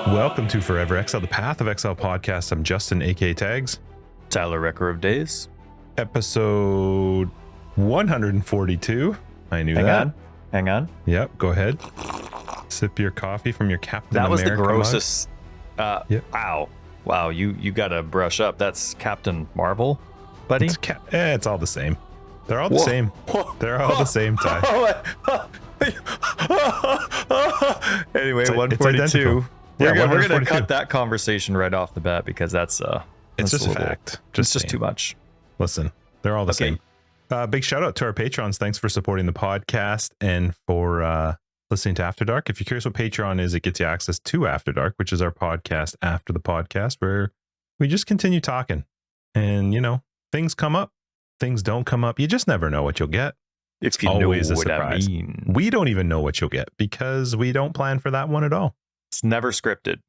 Welcome to Forever Exiled, the Path of Exile podcast. I'm Justin, aka Tags. Tyler, Wrecker of Days. Episode 142. I knew that. Hang on. Yep, go ahead. Sip your coffee from your Captain That was America the grossest. Yep. Wow, you got to brush up. That's Captain Marvel, buddy. It's all the same. They're all the Whoa. same. They're all the same, Ty. Anyway, It's 142. Yeah, We're 142. gonna cut that conversation right off the bat because that's It's just a little- fact. It's just saying. too much. Listen, they're all the Okay. same. Big shout out to our patrons. Thanks for supporting the podcast and for listening to After Dark. If you're curious what Patreon is, it gets you access to After Dark, which is our podcast after the podcast, where we just continue talking. And, things come up, things don't come up. You just never know what you'll get. If you always know a what surprise. I mean. We don't even know what you'll get because we don't plan for that one at all. It's never scripted.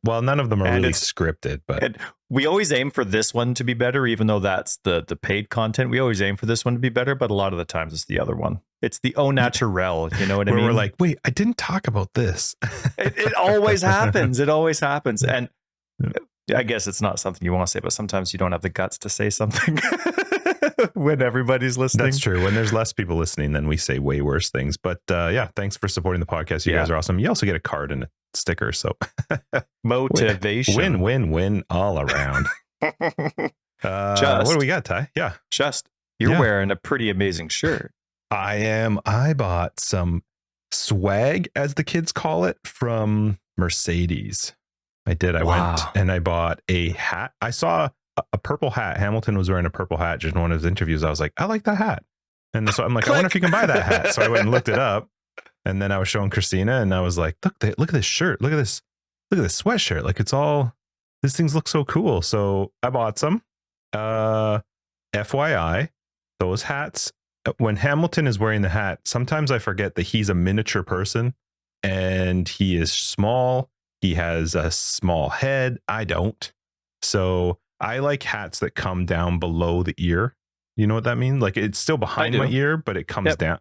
Well, none of them are And really it's- scripted, but And we always aim for this one to be better, even though that's the paid content. We always aim for this one to be better, but a lot of the times it's the other one. It's the au naturel, you know what I where mean? we're like, wait, I didn't talk about this. it always happens. It always happens. And I guess it's not something you want to say, but sometimes you don't have the guts to say something when everybody's listening. That's true. When there's less people listening, then we say way worse things. But yeah, thanks for supporting the podcast. You guys are awesome. You also get a card and a sticker. So Motivation. win all around. What do we got, Ty? Yeah. You're wearing a pretty amazing shirt. I am. I bought some swag, as the kids call it, from Mercedes. I did. I went and I bought a hat. I saw a purple hat. Hamilton was wearing a purple hat just in one of his interviews. I was like, I like that hat. And so I'm like, I wonder if you can buy that hat. So I went and looked it up. And then I was showing Christina and I was like, look at this shirt. Look at this sweatshirt. Like these things look so cool. So I bought some. FYI, those hats, when Hamilton is wearing the hat, sometimes I forget that he's a miniature person and he is small. He has a small head. I don't. So I like hats that come down below the ear. You know what that means? Like it's still behind my ear, but it comes down.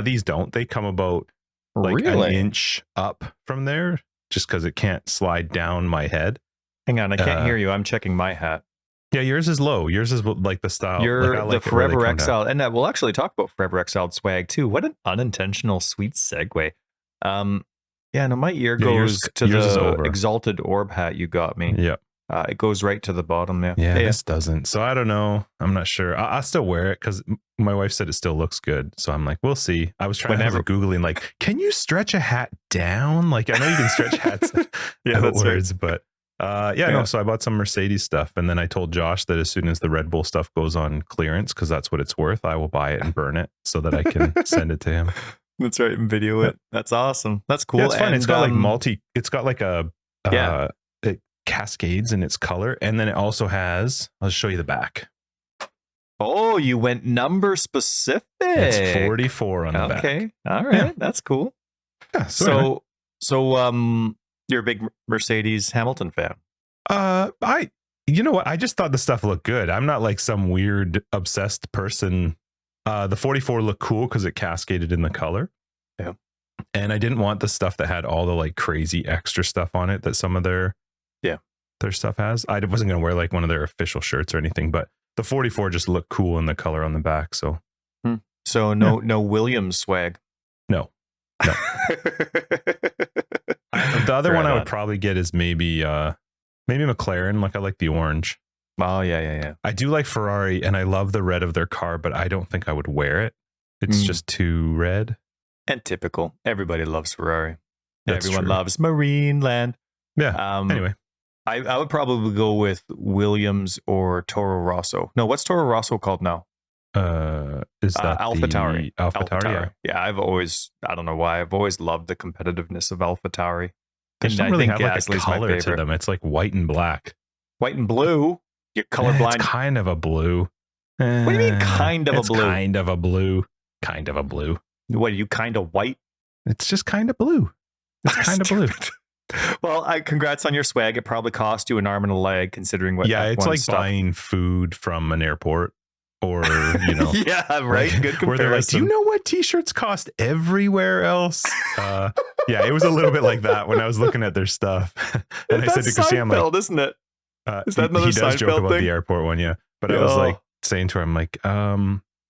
These don't. They come about like an inch up from there just because it can't slide down my head. Hang on, I can't hear you. I'm checking my hat. Yeah, yours is low. Yours is like the style. You're like the Forever Exiled. And we'll actually talk about Forever Exiled swag too. What an unintentional sweet segue. Yeah, no, my ear goes to the Exalted Orb hat you got me. Yeah. It goes right to the bottom. Yeah, this doesn't. So I don't know. I'm not sure. I'll still wear it because my wife said it still looks good. So I'm like, we'll see. I was trying to Googling, like, can you stretch a hat down? Like, I know you can stretch hats outwards, but no. So I bought some Mercedes stuff. And then I told Josh that as soon as the Red Bull stuff goes on clearance, because that's what it's worth, I will buy it and burn it so that I can send it to him. That's right. And video it. That's awesome. That's cool. Yeah, it's fun. It's got like it's got like it cascades in its color. And then it also has, I'll show you the back. Oh, you went number specific. It's 44 on the back. Okay. All right. Yeah. That's cool. Yeah. So you're a big Mercedes Hamilton fan. You know what? I just thought the stuff looked good. I'm not like some weird obsessed person. The 44 looked cool because it cascaded in the color. Yeah. And I didn't want the stuff that had all the like crazy extra stuff on it that some of their stuff has. I wasn't going to wear like one of their official shirts or anything, but the 44 just looked cool in the color on the back. So, no Williams swag. No. The other one I would probably get is maybe McLaren. Like I like the orange. Oh yeah. I do like Ferrari and I love the red of their car, but I don't think I would wear it. It's just too red. And typical. Everybody loves Ferrari. That's Everyone true. loves Marineland. Yeah. Anyway, I would probably go with Williams or Toro Rosso. No, what's Toro Rosso called now? Is that AlphaTauri? AlphaTauri. Yeah, I don't know why. I've always loved the competitiveness of AlphaTauri. They don't really have like a color to them. It's like white and black. White and blue? You're colorblind. It's kind of a blue. What do you mean kind of a blue? Kind of a blue. Kind of a blue. What, are you kind of white? It's just kind of blue. It's kind of blue. Well, congrats on your swag. It probably cost you an arm and a leg considering what. Yeah, F1 it's like stuff. buying food from an airport or, you know. Yeah, right. Like, Good comparison. Where they're like, do you know what t-shirts cost everywhere else? Yeah, it was a little bit like that when I was looking at their stuff. And I said to Christine, I'm like, isn't it? Is that he another does joke Seinfeld about thing? the airport one, yeah. But I was like saying to her, I'm like,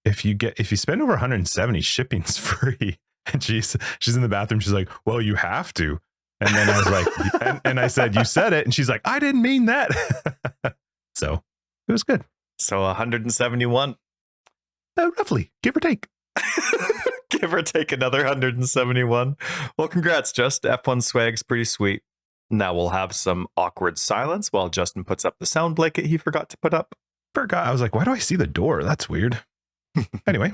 if you spend over 170, shipping's free. And she's in the bathroom. She's like, well, you have to. And then I was like, and I said, you said it. And she's like, I didn't mean that. So it was good. So 171. Roughly, give or take. Give or take another 171. Well, congrats, Just. F1 swag's pretty sweet. Now we'll have some awkward silence while Justin puts up the sound blanket he forgot to put up. Forgot. I was like, why do I see the door? That's weird. Anyway.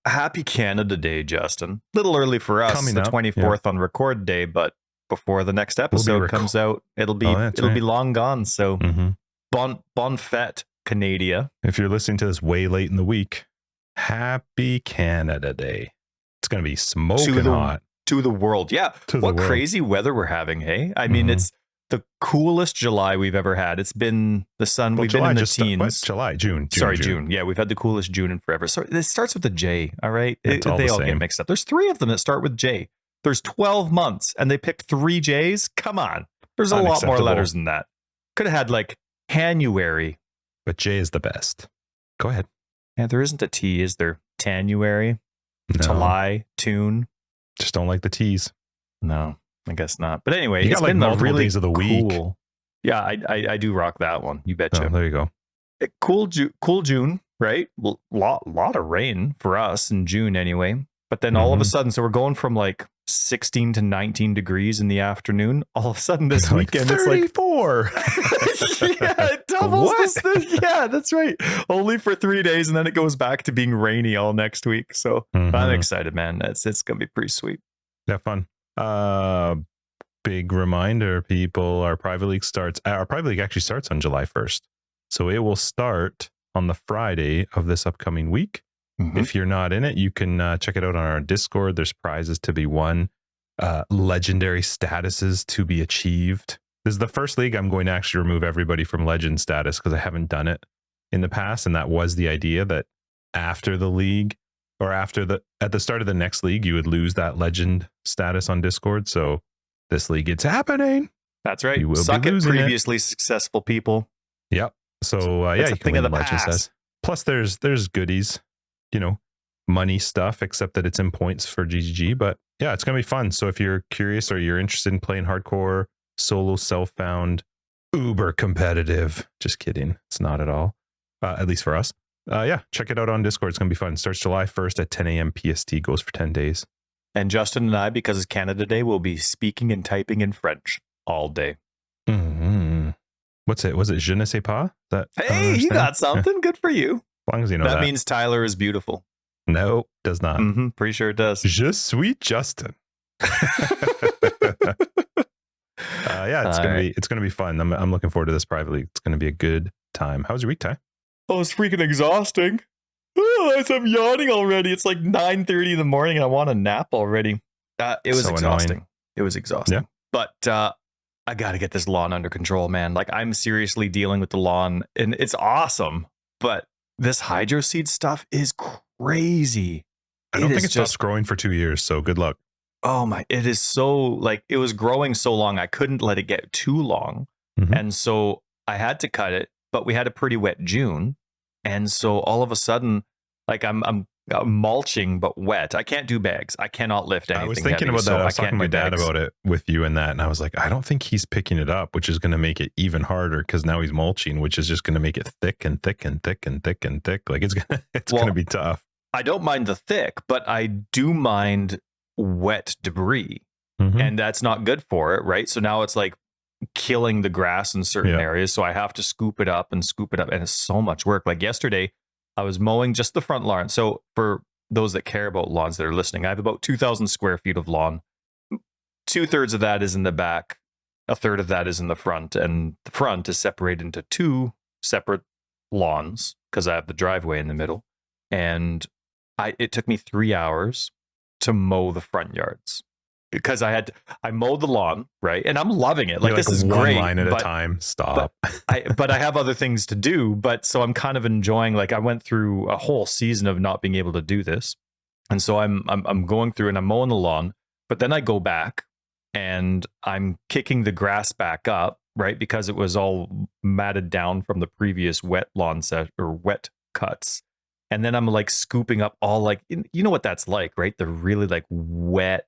Happy Canada Day, Justin. Little early for us, Coming the up, 24th on record day, but before the next episode comes out, it'll be long gone. So bon fête, Canada. If you're listening to this way late in the week, happy Canada Day. It's going to be smoking hot. To the world. Yeah. What crazy weather we're having, hey? I mean, it's the coolest July we've ever had. It's been the sun. We've been in the teens. June. Yeah, we've had the coolest June in forever. So this starts with a J, all right? They all get mixed up. There's 3 of them that start with J. There's 12 months, and they picked 3 J's? Come on. There's a lot more letters than that. Could have had, like, January. But J is the best. Go ahead. Yeah, there isn't a T, is there? Tanuary? No. July? Tune? Just don't like the T's. No. I guess not. But anyway, it's been multiple really days of the week. Yeah, I do rock that one. You betcha. Oh, there you go. Cool June, right? Lot of rain for us in June anyway. But then all of a sudden, so we're going from like 16 to 19 degrees in the afternoon. All of a sudden this weekend, it's like 34. Yeah, it doubles this thing. Yeah, that's right. Only for 3 days, and then it goes back to being rainy all next week. So I'm excited, man. It's gonna be pretty sweet. Yeah, fun. Big reminder, people, our private league actually starts on July 1st. So it will start on the Friday of this upcoming week. If you're not in it, you can check it out on our Discord. There's prizes to be won, legendary statuses to be achieved. This is the first league I'm going to actually remove everybody from legend status because I haven't done it in the past. And that was the idea, that after the league, or at the start of the next league, you would lose that legend status on Discord. So this league, it's happening. That's right. You will Suck be losing previously successful people. Yep. So you can win the legend status. Plus there's goodies, money stuff, except that it's in points for GGG. But yeah, it's going to be fun. So if you're curious or you're interested in playing hardcore, solo, self-found, uber competitive, just kidding. It's not at all. At least for us. Yeah, check it out on Discord. It's going to be fun. It starts July 1st at 10 a.m. PST, goes for 10 days. And Justin and I, because it's Canada Day, will be speaking and typing in French all day. What's it? Was it je ne sais pas? Hey, you got something. Good for you. As long as you know that. That means Tyler is beautiful. No, does not. Pretty sure it does. Je suis Justin. Yeah, it's gonna be fun. I'm looking forward to this private league. It's gonna be a good time. How was your week, Ty? Oh, it's freaking exhausting. Oh, I'm yawning already. It's like 9:30 in the morning and I want a nap already. It was exhausting. Annoying. It was exhausting. Yeah. But I got to get this lawn under control, man. Like, I'm seriously dealing with the lawn and it's awesome. But this hydro seed stuff is crazy. I don't think it stopped growing for 2 years. So good luck. Oh my, it is so, like, it was growing so long. I couldn't let it get too long. And so I had to cut it. But we had a pretty wet June, and so all of a sudden, like I'm mulching but wet. I can't do bags. I cannot lift anything. I was thinking about that. I was talking to my dad about it with you and that, and I was like, I don't think he's picking it up, which is going to make it even harder because now he's mulching, which is just going to make it thick and thick and thick and thick and thick. Like it's going to be tough. I don't mind the thick, but I do mind wet debris, and that's not good for it, right? So now it's like killing the grass in certain areas, so I have to scoop it up, and it's so much work. Like yesterday I was mowing just the front lawn. So for those that care about lawns that are listening, I have about 2,000 square feet of lawn. 2/3 of that is in the back, 1/3 of that is in the front, and the front is separated into 2 separate lawns because I have the driveway in the middle. And it took me 3 hours to mow the front yards. because I mowed the lawn, right? And I'm loving it. Like, You're this is one great. line at a time. Stop. But I have other things to do. But so I'm kind of enjoying, like, I went through a whole season of not being able to do this. And so I'm going through and I'm mowing the lawn, but then I go back and I'm kicking the grass back up, right? Because it was all matted down from the previous wet lawn set or wet cuts. And then I'm like scooping up all, like, you know what that's like, right? The really like wet,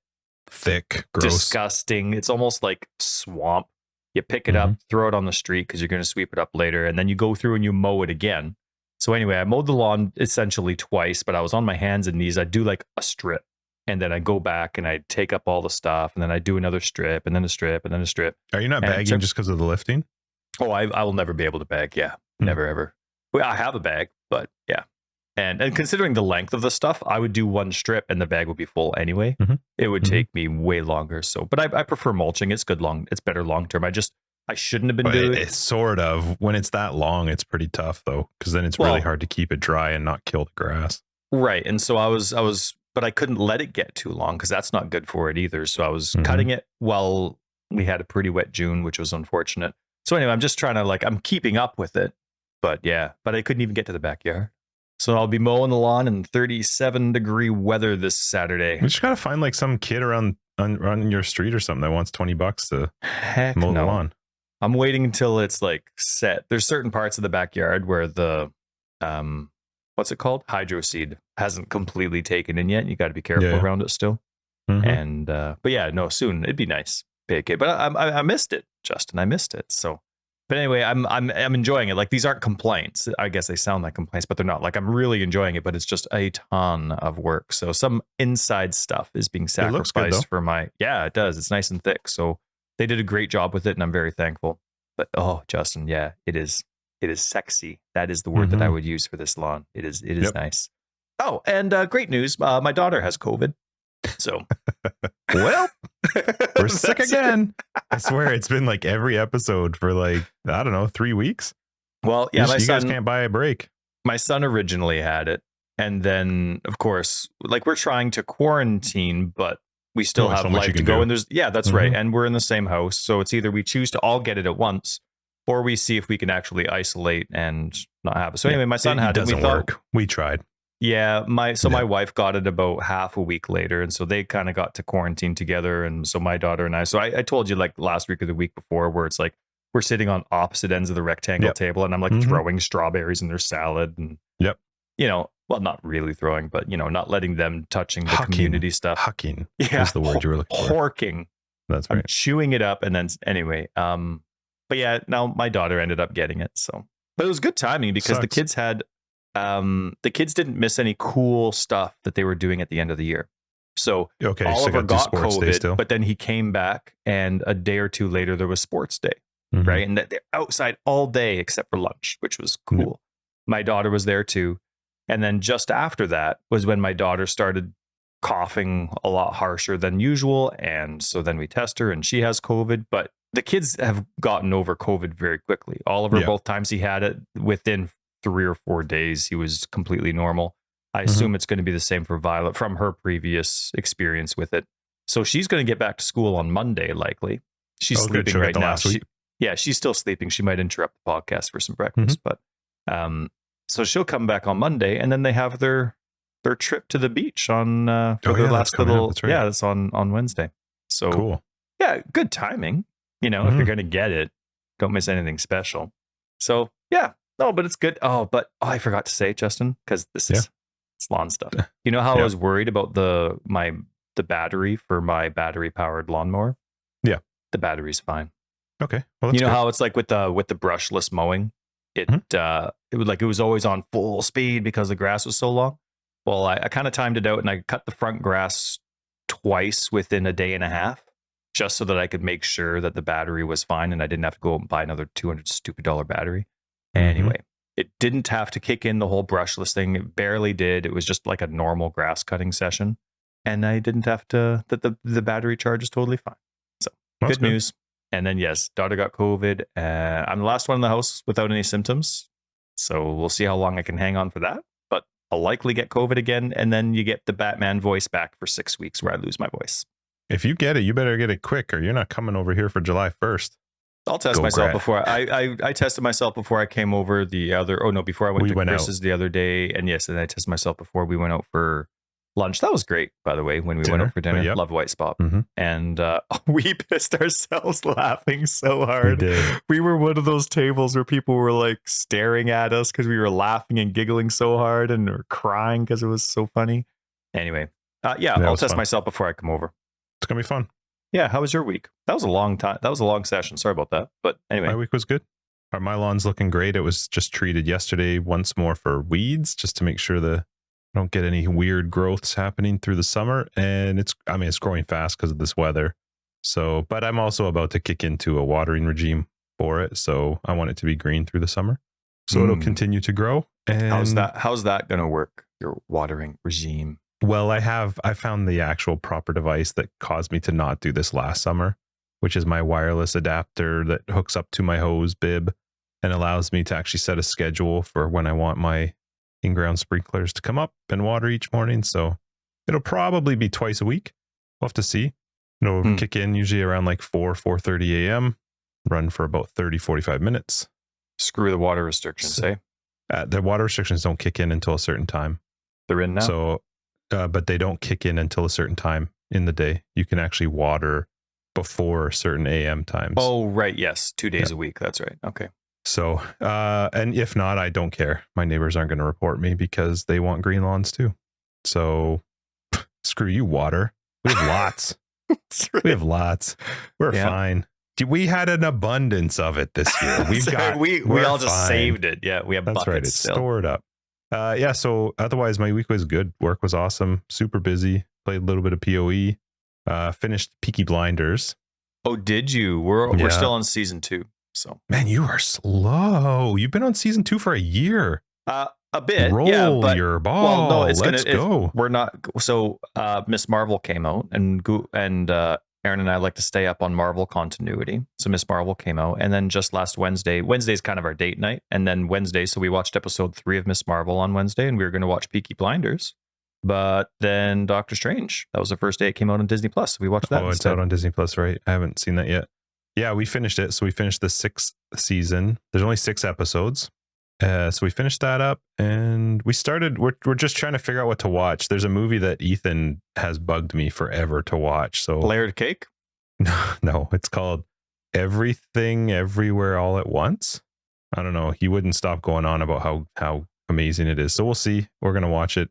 thick, gross, disgusting. It's almost like swamp. You pick it up, throw it on the street because you're going to sweep it up later. And then you go through and you mow it again. So anyway, I mowed the lawn essentially twice, but I was on my hands and knees. I'd do like a strip, and then I go back and I take up all the stuff, and then I do another strip, and then a strip, and then a strip. Are you not bagging just because of the lifting? Oh, I will never be able to bag. Yeah, never ever. Well, I have a bag, but yeah. And considering the length of the stuff, I would do one strip and the bag would be full anyway. It would take me way longer. So, but I prefer mulching. It's good it's better long term. I shouldn't have been doing it. It's sort of, when it's that long, it's pretty tough though, because then it's really hard to keep it dry and not kill the grass. Right. And so I was, but I couldn't let it get too long because that's not good for it either. So I was cutting it while we had a pretty wet June, which was unfortunate. So anyway, I'm just trying to, like, I'm keeping up with it, but yeah, but I couldn't even get to the backyard. So I'll be mowing the lawn in 37-degree weather this Saturday. You just got to find like some kid around on your street or something that wants $20 to mow the lawn. I'm waiting until it's like set. There's certain parts of the backyard where the, what's it called? Hydro seed hasn't completely taken in yet. You got to be careful around it still. And, but yeah, no, soon it'd be nice. Big, but I missed it, Justin. I missed it. So, but anyway, I'm enjoying it. Like, these aren't complaints. I guess they sound like complaints, but they're not. Like, I'm really enjoying it, but it's just a ton of work. So some inside stuff is being sacrificed for my, yeah, it does. It's nice and thick. So they did a great job with it, and I'm very thankful. But oh, Justin, yeah, it is sexy. That is the word that I would use for this lawn. It is nice. Oh, and great news. My daughter has COVID. So, well, we're sick again. I swear it's been like every episode for like, I don't know, 3 weeks. Well, yeah, you guys can't buy a break. My son originally had it. And then, of course, like, we're trying to quarantine, but we still have life to go. And there's, yeah, that's right. And we're in the same house. So it's either we choose to all get it at once, or we see if we can actually isolate and not have it. So anyway, my son had it. Doesn't work. We tried. Yeah, my wife got it about half a week later, and so they kind of got to quarantine together. And so my daughter and I, so I told you, like, last week or the week before, where it's like we're sitting on opposite ends of the rectangle table, and I'm like throwing strawberries in their salad, and you know, well, not really throwing, but, you know, not letting them touching the community stuff. Hucking is the word you were looking for. Horking. That's right. I'm chewing it up, and then anyway, but yeah, now my daughter ended up getting it. So, but it was good timing because the kids had. The kids didn't miss any cool stuff that they were doing at the end of the year. So Oliver got COVID, but then he came back, and a day or two later there was sports day, right? And they're outside all day except for lunch, which was cool. My daughter was there too. And then just after that was when my daughter started coughing a lot harsher than usual. And so then we test her and she has COVID, but the kids have gotten over COVID very quickly. Oliver, both times he had it, within 3 or 4 days, he was completely normal. I assume it's going to be the same for Violet from her previous experience with it. So she's going to get back to school on Monday, likely. She's sleeping right now. She's still sleeping. She might interrupt the podcast for some breakfast, but so she'll come back on Monday, and then they have their trip to the beach on for their last little. Right. Yeah, that's on Wednesday. So cool. Yeah, good timing. You know, if you're going to get it, don't miss anything special. So yeah. No, but it's good. Oh, I forgot to say, Justin, because this is it's lawn stuff. You know how I was worried about the battery for my battery powered lawnmower? Yeah, the battery's fine. Okay, well, you know how it's like with the brushless mowing, it was always on full speed because the grass was so long. Well, I kind of timed it out, and I cut the front grass twice within a day and a half, just so that I could make sure that the battery was fine, and I didn't have to go and buy another $200 stupid battery. Anyway, it didn't have to kick in the whole brushless thing. It barely did. It was just like a normal grass cutting session. And I didn't have to, the battery charge is totally fine. So good news. And then, yes, daughter got COVID. I'm the last one in the house without any symptoms. So we'll see how long I can hang on for that. But I'll likely get COVID again. And then you get the Batman voice back for 6 weeks where I lose my voice. If you get it, you better get it quick, or you're not coming over here for July 1st. I'll test myself before I tested myself before I came over before I went to Chris's the other day. And yes, and I tested myself before we went out for lunch. That was great, by the way, when we went out for dinner. Love White Spot. Mm-hmm. And we pissed ourselves laughing so hard. We were one of those tables where people were like staring at us because we were laughing and giggling so hard and were crying because it was so funny. Anyway, I'll test myself before I come over. It's going to be fun. Yeah, how was your week? That was a long time. That was a long session. Sorry about that. But anyway. My week was good. My lawn's looking great. It was just treated yesterday once more for weeds, just to make sure I don't get any weird growths happening through the summer. And it's growing fast because of this weather. So, but I'm also about to kick into a watering regime for it. So I want it to be green through the summer. So it'll continue to grow. And how's that going to work? Your watering regime? Well, I found the actual proper device that caused me to not do this last summer, which is my wireless adapter that hooks up to my hose bib and allows me to actually set a schedule for when I want my in-ground sprinklers to come up and water each morning. So it'll probably be twice a week. We'll have to see. It'll kick in usually around like 4:30 a.m., run for about 30-45 minutes. Screw the water restrictions, eh? The water restrictions don't kick in until a certain time. They're in now? So, but they don't kick in until a certain time in the day. You can actually water before certain AM times. Oh, right. Yes. 2 days a week. That's right. Okay. So, and if not, I don't care. My neighbors aren't going to report me because they want green lawns too. So screw you, water. We have lots. Right. We have lots. We're fine. We had an abundance of it this year. We all just saved it. Yeah. We have buckets. That's right. It's still stored up. So otherwise my week was good. Work was awesome. Super busy. Played a little bit of PoE. Finished Peaky Blinders. Oh, did you? We're still on season 2. So man, you are slow. You've been on season 2 for a year. A bit. Roll your ball. Well, no, let's go. We're not. So Miss Marvel came out, and Aaron and I like to stay up on Marvel continuity. So Miss Marvel came out, and then just last Wednesday's kind of our date night, and then Wednesday, so we watched episode 3 of Miss Marvel on Wednesday, and we were going to watch Peaky Blinders. But then Doctor Strange, that was the first day it came out on Disney Plus. We watched that. Oh, it's out on Disney Plus, right? I haven't seen that yet. Yeah, we finished it. So we finished the 6th season. There's only 6 episodes. So we finished that up, and we're just trying to figure out what to watch. There's a movie that Ethan has bugged me forever to watch. So Layered Cake? No, it's called Everything Everywhere All at Once. I don't know. He wouldn't stop going on about how amazing it is. So we'll see. We're going to watch it.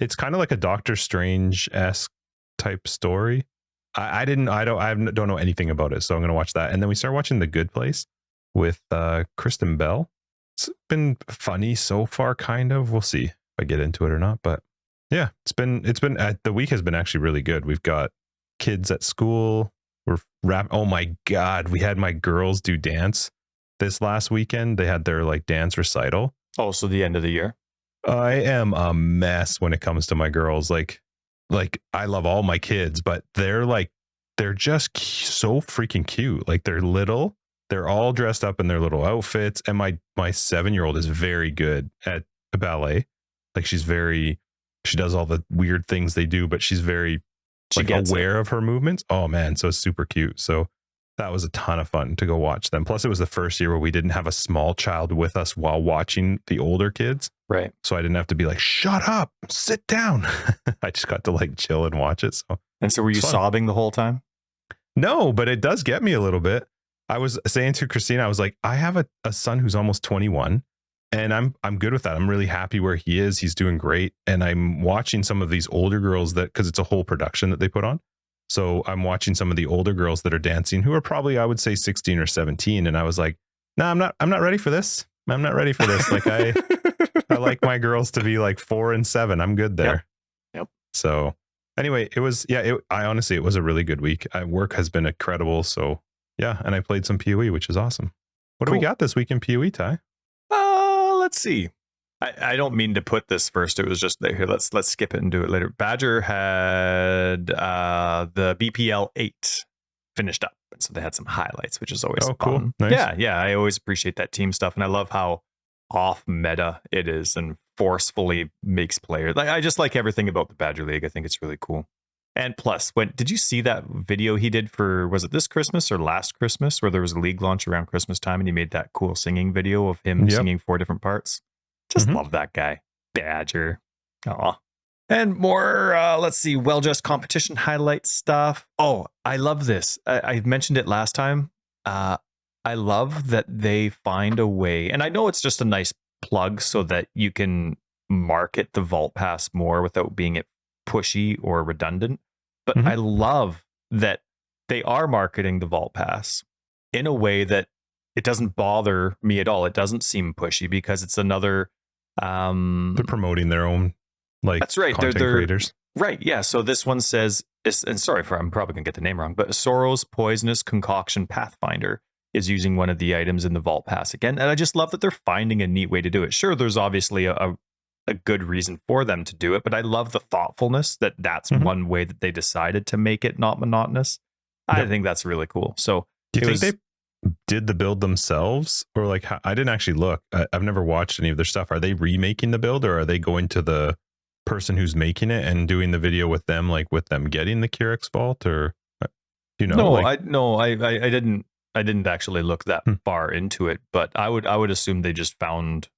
It's kind of like a Doctor Strange-esque type story. I don't know anything about it, so I'm going to watch that. And then we start watching The Good Place with Kristen Bell. It's been funny so far, kind of. We'll see if I get into it or not. But yeah, it's been the week has been actually really good. We've got kids at school. Oh my God, we had my girls do dance this last weekend. They had their like dance recital. Oh, so the end of the year. I am a mess when it comes to my girls. Like I love all my kids, but they're just so freaking cute. Like they're little. They're all dressed up in their little outfits. And my 7-year-old is very good at ballet. Like she does all the weird things they do, but she's very aware of her movements. Oh man. So it's super cute. So that was a ton of fun to go watch them. Plus it was the first year where we didn't have a small child with us while watching the older kids. Right. So I didn't have to be like, shut up, sit down. I just got to like chill and watch it. So were you sobbing the whole time? No, but it does get me a little bit. I was saying to Christina, I was like, I have a son who's almost 21 and I'm good with that. I'm really happy where he is. He's doing great. And I'm watching some of these older girls because it's a whole production that they put on. So I'm watching some of the older girls that are dancing who are probably, I would say 16 or 17. And I was like, no, I'm not ready for this. I'm not ready for this. Like I like my girls to be like 4 and 7. I'm good there. Yep. So anyway, it was a really good week. Work has been incredible. So yeah, and I played some PoE, which is awesome. What do we got this week in PoE, Ty? Let's see. I don't mean to put this first. It was just here. Let's skip it and do it later. Badger had the BPL 8 finished up, and so they had some highlights, which is always fun. Cool. Nice. Yeah. I always appreciate that team stuff, and I love how off meta it is and forcefully makes players. Like I just like everything about the Badger League. I think it's really cool. And plus, did you see that video he did for, was it this Christmas or last Christmas, where there was a League launch around Christmas time and he made that cool singing video of him singing 4 different parts? Just love that guy. Badger. Aw. And more, let's see, well-just competition highlight stuff. Oh, I love this. I mentioned it last time. I love that they find a way, and I know it's just a nice plug so that you can market the Vault Pass more without being it pushy or redundant. But I love that they are marketing the Vault Pass in a way that it doesn't bother me at all. It doesn't seem pushy because it's another. They're promoting their own, like, that's right. content creators. Right. Yeah. So this one says, and sorry for, I'm probably gonna get the name wrong, but Sorrow's Poisonous Concoction Pathfinder is using one of the items in the Vault Pass again. And I just love that they're finding a neat way to do it. Sure, there's obviously a good reason for them to do it, but I love the thoughtfulness that that's one way that they decided to make it not monotonous. I think that's really cool. So do you think they did the build themselves, or like, I didn't actually look. I've never watched any of their stuff. Are they remaking the build, or are they going to the person who's making it and doing the video with them, like with them getting the Kyrix Vault, or you know? I didn't actually look that far into it, but I would assume they just found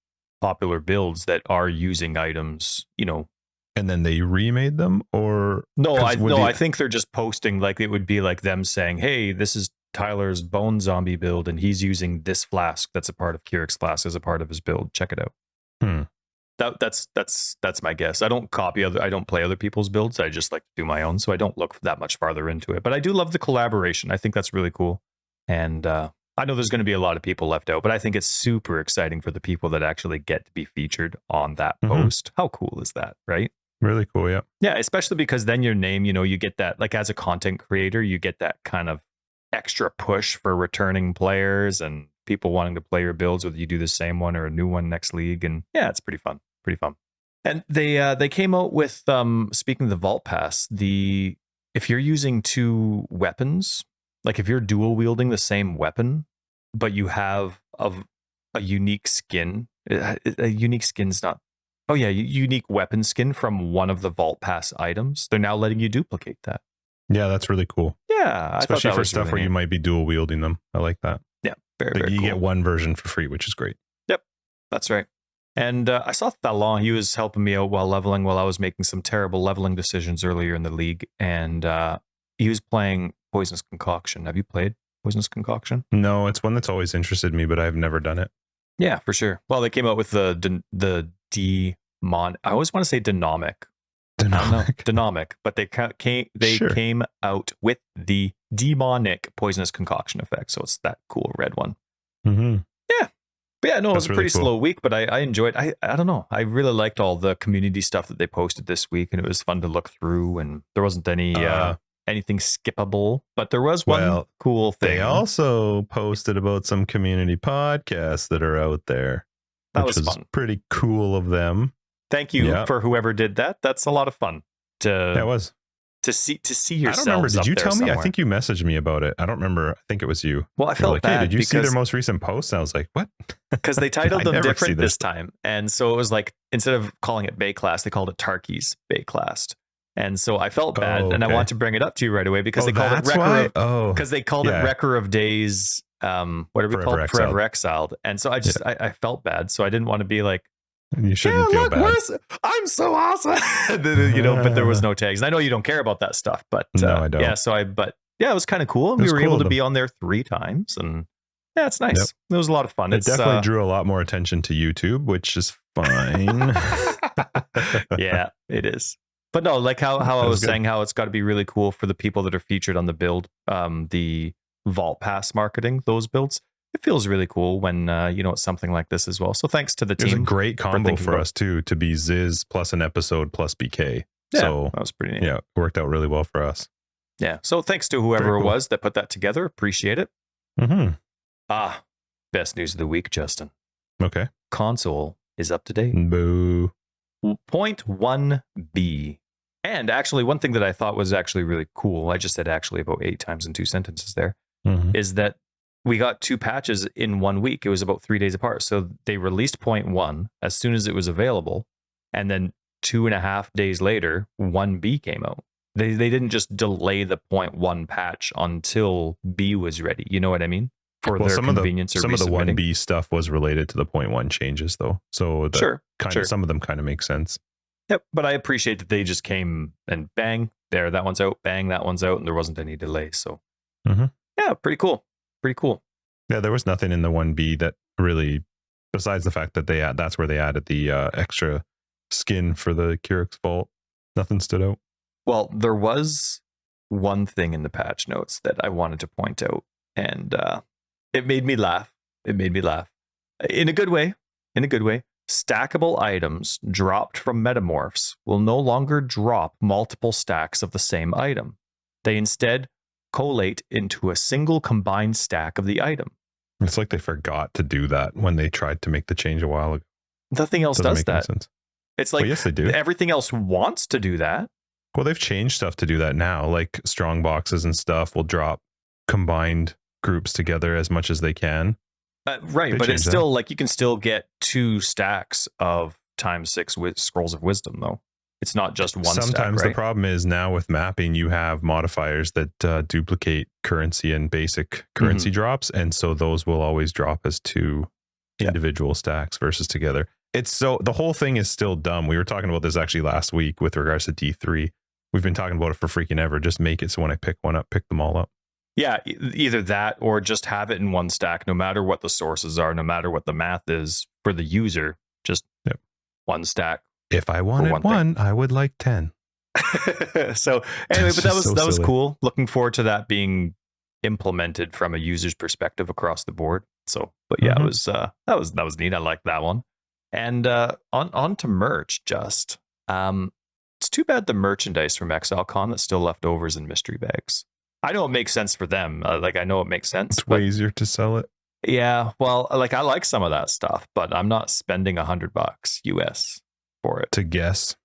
popular builds that are using items, you know, and then they remade them, or I think they're just posting, like, it would be like them saying, "Hey, this is Tyler's Bone Zombie build, and he's using this flask that's a part of Kyrix Flask as a part of his build. Check it out." That's my guess. I don't play other people's builds. I just like to do my own, so I don't look that much farther into it. But I do love the collaboration. I think that's really cool. And I know there's going to be a lot of people left out, but I think it's super exciting for the people that actually get to be featured on that post. How cool is that, right? Really cool, yeah. Yeah, especially because then your name, you know, you get that, like, as a content creator, you get that kind of extra push for returning players and people wanting to play your builds, whether you do the same one or a new one next league. And yeah, it's pretty fun. And they came out with, speaking of the Vault Pass, if you're using 2 weapons, like if you're dual wielding the same weapon, but you have a unique skin, a unique skin's not, unique weapon skin from one of the Vault Pass items, they're now letting you duplicate that. Yeah, that's really cool. Yeah, especially for stuff really where you might be dual wielding them. I like that. Yeah, very you cool. get one version for free, which is great. Yep, that's right. And I saw Thalon. He was helping me out while I was making some terrible leveling decisions earlier in the league, and he was playing Poisonous Concoction. Have you played Poisonous Concoction? No, it's one that's always interested me, but I've never done it. Yeah, for sure. Well, they came out with the demon. I always want to say Dynamic, but they came out with the demonic Poisonous Concoction effect. So it's that cool red one. Yeah. But yeah, no, it was a pretty slow week, but I enjoyed. I don't know. I really liked all the community stuff that they posted this week, and it was fun to look through. And there wasn't anything skippable, but there was one cool thing. They also posted about some community podcasts that are out there. That was fun. Pretty cool of them. Thank you for whoever did that. That's a lot of fun. That was. To see yourselves. I don't remember. Did you tell me? Somewhere. I think you messaged me about it. I don't remember. I think it was you. Well, I felt like, bad. Hey, did you see their most recent post? And I was like, what? Because they titled them different this time. And so it was like, instead of calling it Wraeclast, they called it Tarky's Wraeclast. And so I felt bad, and I want to bring it up to you right away because they called it Wrecker of Days. What are we called? Forever Exiled. And so I felt bad. So I didn't want to be like, you shouldn't feel bad. I'm so awesome. But there was no tags. And I know you don't care about that stuff, but no, I don't. Yeah, it was kind of cool. And we were able to be on there 3 times, and yeah, it's nice. Yep. It was a lot of fun. It definitely drew a lot more attention to YouTube, which is fine. Yeah, it is. But no, like how I was saying, how it's got to be really cool for the people that are featured on the build, the Vault Pass marketing, those builds. It feels really cool when it's something like this as well. So thanks to the team. It was a great combo for us too, to be Ziz plus an episode plus BK. Yeah, so that was pretty neat. Yeah, it worked out really well for us. Yeah. So thanks to whoever it was that put that together. Appreciate it. Best news of the week, Justin. Okay. Console is up to date. Boo. 0.1b. And actually, one thing that I thought was actually really cool, I just said actually about 8 times in 2 sentences there, is that we got 2 patches in 1 week. It was about 3 days apart. So they released 0.1 as soon as it was available. And then 2.5 days later, 1B came out. They didn't just delay the 0.1 patch until B was ready. You know what I mean? For their convenience some of the 1B stuff was related to the 0.1 changes, though. So some of them kind of make sense. Yep, but I appreciate that they just came and bang, there, that one's out, bang, that one's out, and there wasn't any delay. So, yeah, pretty cool. Pretty cool. Yeah, there was nothing in the 1B that really, besides the fact that that's where they added the extra skin for the Kyrix Vault. Nothing stood out. Well, there was one thing in the patch notes that I wanted to point out, and it made me laugh. It made me laugh. In a good way. In a good way. Stackable items dropped from metamorphs will no longer drop multiple stacks of the same item. They instead collate into a single combined stack of the item. It's like they forgot to do that when they tried to make the change a while ago. Nothing else does that. It's like, yes, they do. Everything else wants to do that. Well, they've changed stuff to do that now. Like strong boxes and stuff will drop combined groups together as much as they can. Right, but it's still like you can still get 2 stacks of ×6 scrolls of wisdom, though. It's not just one stack. Sometimes the problem is now with mapping, you have modifiers that duplicate currency and basic currency drops, and so those will always drop as 2 individual stacks versus together. It's so the whole thing is still dumb. We were talking about this actually last week with regards to D3. We've been talking about it for freaking ever. Just make it so when I pick one up, pick them all up. Yeah, either that or just have it in one stack, no matter what the sources are, no matter what the math is for the user, just one stack. If I wanted one, I would like 10. So anyway, but that was cool. Looking forward to that being implemented from a user's perspective across the board. So, but yeah, it was that was neat. I liked that one. And on to merch. Just it's too bad the merchandise from ExileCon that's still left over is in mystery bags. I know it makes sense for them. I know it makes sense. It's way easier to sell it. Yeah, well, I like some of that stuff, but I'm not spending $100 US for it to guess.